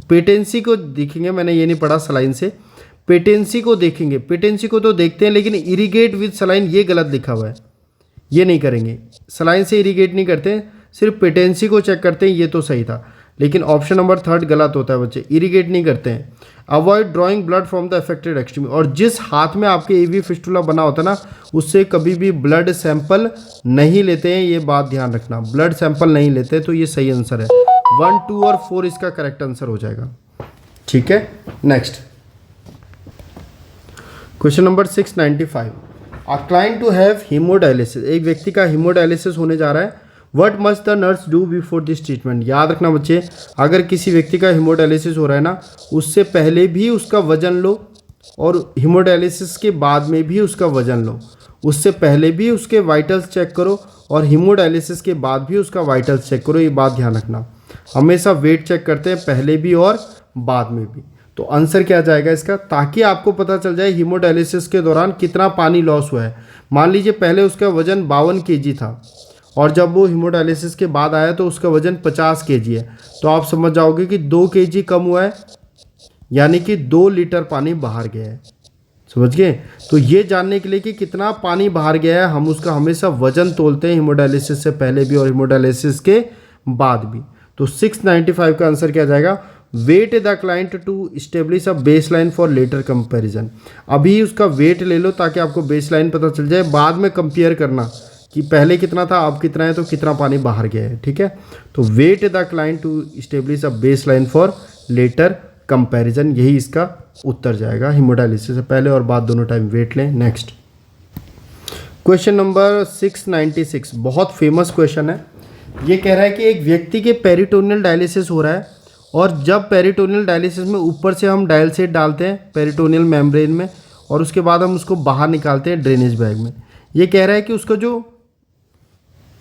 पेटेंसी को देखेंगे, मैंने ये नहीं पढ़ा सलाइन से, पेटेंसी को देखेंगे, पेटेंसी को तो देखते हैं लेकिन इरिगेट विद सलाइन ये गलत लिखा हुआ है, ये नहीं करेंगे, सलाइन से इरिगेट नहीं करते, सिर्फ पेटेंसी को चेक करते हैं, ये तो सही था। लेकिन ऑप्शन नंबर 3 गलत होता है बच्चे, इरिगेट नहीं करते हैं। Avoid drawing blood from the affected extremity, और जिस हाथ में आपके एवी फिस्टुला बना होता है ना, उससे कभी भी ब्लड सैंपल नहीं लेते हैं, ये बात ध्यान रखना, ब्लड सैंपल नहीं लेते। तो ये सही आंसर है, 1 2 और 4 इसका करेक्ट आंसर हो जाएगा, ठीक है। Next question number 695, a client to have haemodialysis, एक व्यक्ति का हीमोडायलिसिस होने जा रहा है, what must the nurse do before this treatment. याद रखना बच्चे, अगर किसी व्यक्ति का हीमोडायलिसिस हो रहा है ना, उससे पहले भी उसका वजन लो, और हीमोडायलिसिस के बाद में भी उसका वजन लो, उससे पहले भी उसके वाइटल्स चेक करो, और हीमोडायलिसिस के बाद भी उसका वाइटल्स चेक करो, ये बात ध्यान रखना। हमेशा वेट चेक करते हैं पहले भी और बाद में भी। तो आंसर क्या जाएगा इसका, ताकि आपको पता चल जाए हीमोडायलिसिस के दौरान कितना पानी लॉस हुआ है। मान लीजिए पहले उसका वजन 52 kg था, और जब वो हीमोडायलिसिस के बाद आया तो उसका वजन 50 kg है, तो आप समझ जाओगे कि 2 kg कम हुआ है, यानी कि 2 लीटर पानी बाहर गया है, समझ गए। तो ये जानने के लिए कि कितना पानी बाहर गया है, हम उसका हमेशा वजन तोलते हैं, हीमोडायलिसिस से पहले भी और हीमोडायलिसिस के बाद भी। तो 695 का आंसर क्या जाएगा, weight the client to establish a baseline for later comparison. अभी उसका वेट ले लो ताकि आपको बेस लाइन पता चल जाए, बाद में कंपेयर करना कि पहले कितना था अब कितना है, तो कितना पानी बाहर गया है, ठीक है। तो weight the client to establish a baseline for later comparison, यही इसका उत्तर जाएगा। हीमोडायलिसिस से पहले और बाद दोनों टाइम वेट लें। नेक्स्ट क्वेश्चन नंबर 696, बहुत फेमस क्वेश्चन है। ये कह रहा है कि एक व्यक्ति के पेरिटोनियल डायलिसिस हो रहा है, और जब पेरिटोनियल डायलिसिस में ऊपर से हम डायलसेट डालते हैं पेरिटोनियल मेम्ब्रेन में, और उसके बाद हम उसको बाहर निकालते हैं ड्रेनेज बैग में। ये कह रहा है कि उसका जो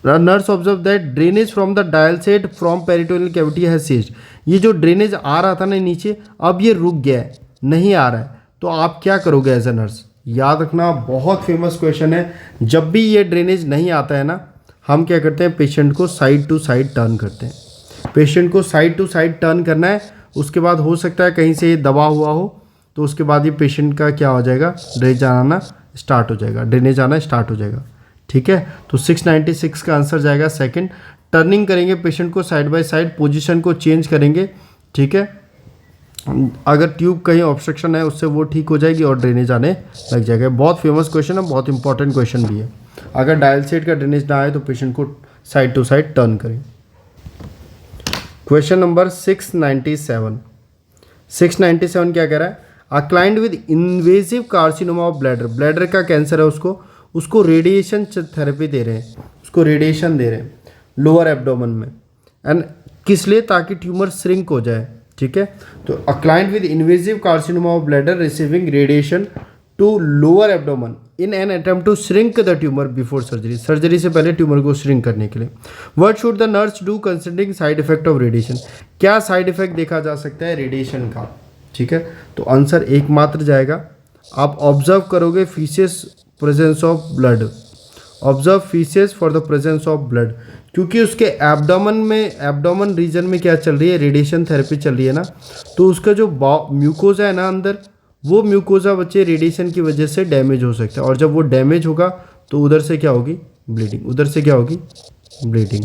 nurse observe that drainage from the dialysate from peritoneal cavity has ceased. ये जो ड्रेनेज आ रहा था ना नीचे, अब ये रुक गया है, नहीं आ रहा है, तो आप क्या करोगे एज ए नर्स। याद रखना, बहुत फेमस क्वेश्चन है। जब भी ये ड्रेनेज नहीं आता है ना, हम क्या करते हैं, पेशेंट को साइड टू साइड टर्न करते हैं। पेशेंट को साइड टू साइड टर्न करना है, उसके बाद हो सकता है कहीं से ये दबा हुआ हो, तो उसके बाद ये पेशेंट का क्या हो जाएगा, ड्रेनेज आना स्टार्ट हो जाएगा, ड्रेनेज आना स्टार्ट हो जाएगा, ठीक है। तो 696 का आंसर जाएगा सेकंड। टर्निंग करेंगे पेशेंट को साइड बाय साइड, पोजीशन को चेंज करेंगे, ठीक है। अगर ट्यूब कहीं ऑब्स्ट्रक्शन है उससे वो ठीक हो जाएगी और ड्रेनेज आने लग जाएगा। बहुत फेमस क्वेश्चन है, बहुत इंपॉर्टेंट क्वेश्चन भी है। अगर डायलसेट का ड्रेनेज ना आए तो पेशेंट को साइड टू साइड टर्न करें। क्वेश्चन नंबर 697, 697 क्या कह रहा है, अ client with invasive carcinoma of bladder, bladder का कैंसर है, उसको रेडिएशन थेरेपी दे रहे हैं, उसको रेडिएशन दे रहे हैं लोअर एब्डोमेन में, एंड किस लिए, ताकि ट्यूमर श्रिंक हो जाए, ठीक है। तो a client with invasive carcinoma of bladder receiving radiation to lower abdomen in an attempt to shrink the tumour before surgery, surgery से पहले ट्यूमर को श्रिंक करने के लिए। What should the nurse do considering side effect of radiation, क्या side effect देखा जा सकता है रेडिएशन का, ठीक है। तो आंसर एकमात्र जाएगा, आप ऑब्जर्व करोगे faeces presence of blood, observe faeces for the presence of blood, क्योंकि उसके एब्डोमेन में, एब्डोमेन रीजन में क्या चल रही है, रेडिएशन थेरेपी चल रही है ना, तो उसका जो म्यूकोजा है ना अंदर, वो म्यूकोजा बच्चे रेडिएशन की वजह से डैमेज हो सकता है, और जब वो डैमेज होगा तो उधर से क्या होगी, ब्लीडिंग, उधर से क्या होगी, ब्लीडिंग,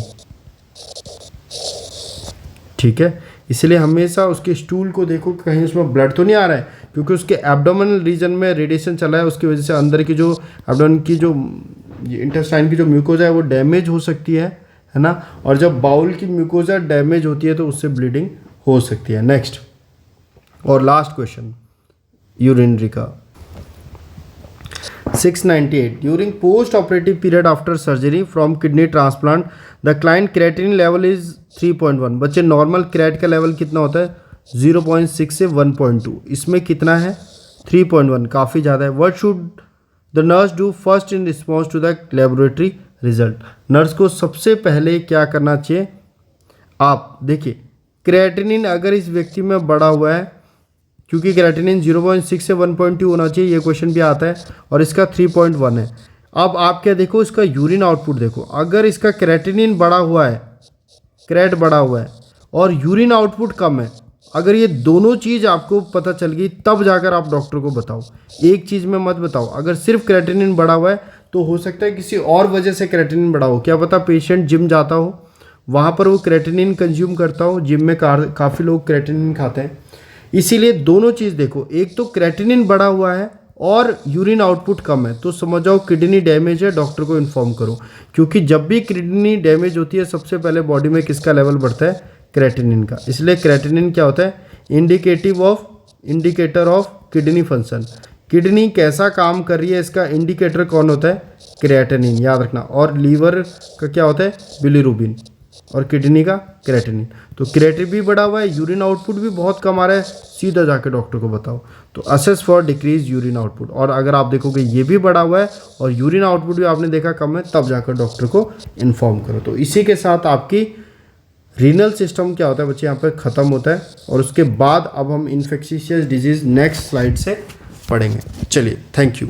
ठीक है। इसलिए हमेशा उसके स्टूल को देखो कहीं उसमें ब्लड तो नहीं आ रहा है, क्योंकि उसके एब्डोमिनल रीजन में रेडिएशन चला है, उसकी वजह से अंदर की जो एब्डोमेन की जो इंटेस्टाइन की जो म्यूकोजा है वो डैमेज हो सकती है ना, और जब बाउल की म्यूकोजा डैमेज होती है तो उससे ब्लीडिंग हो सकती है। नेक्स्ट और लास्ट क्वेश्चन यूरिनरी का 698 during post operative period after surgery from kidney transplant the client creatinine level is 3.1। बच्चे नॉर्मल क्रेट का लेवल कितना होता है, 0.6 से 1.2, इसमें कितना है 3.1, काफ़ी ज़्यादा है। What should the nurse do first in response to the laboratory result, nurse को सबसे पहले क्या करना चाहिए, आप देखिए क्रेटिनिन अगर इस व्यक्ति में बढ़ा हुआ है, क्योंकि क्रेटिनिन 0.6 से 1.2 होना चाहिए, ये क्वेश्चन भी आता है, और इसका 3.1 है। अब आप क्या देखो, इसका यूरिन आउटपुट देखो, अगर इसका क्रेटिनिन बढ़ा हुआ है, क्रेट बढ़ा हुआ है और यूरिन आउटपुट कम है, अगर ये दोनों चीज़ आपको पता चल गई तब जाकर आप डॉक्टर को बताओ, एक चीज़ में मत बताओ। अगर सिर्फ क्रेटिनिन बढ़ा हुआ है तो हो सकता है किसी और वजह से क्रेटिनिन बढ़ा हो, क्या पता पेशेंट जिम जाता हो, वहाँ पर वो क्रेटिनिन कंज्यूम करता हो, जिम में काफ़ी लोग क्रेटिनिन खाते हैं, इसीलिए दोनों चीज़ देखो, एक तो क्रेटिनिन बढ़ा हुआ है और यूरिन आउटपुट कम है, तो समझ जाओ किडनी डैमेज है, डॉक्टर को इन्फॉर्म करो, क्योंकि जब भी किडनी डैमेज होती है सबसे पहले बॉडी में किसका लेवल बढ़ता है, क्रेटिनिन का। इसलिए क्रेटिनिन क्या होता है, indicator of kidney function, kidney कैसा काम कर रही है इसका इंडिकेटर कौन होता है, क्रेटिनिन, याद रखना। और लीवर का क्या होता है, बिलीरुबिन, और किडनी का क्रेटिनिन। तो क्रेटिनिन भी बढ़ा हुआ है, यूरिन आउटपुट भी बहुत कम आ रहा है, सीधा जाके डॉक्टर को बताओ। तो assess for decrease urine output, और अगर आप देखोगे ये भी बढ़ा हुआ है और यूरिन आउटपुट भी आपने देखा कम है, तब जाकर डॉक्टर को इन्फॉर्म करो। तो इसी के साथ आपकी रीनल सिस्टम क्या होता है बच्चे यहाँ पर ख़त्म होता है, और उसके बाद अब हम इन्फेक्शियस डिजीज़ नेक्स्ट स्लाइड से पढ़ेंगे। चलिए, थैंक यू।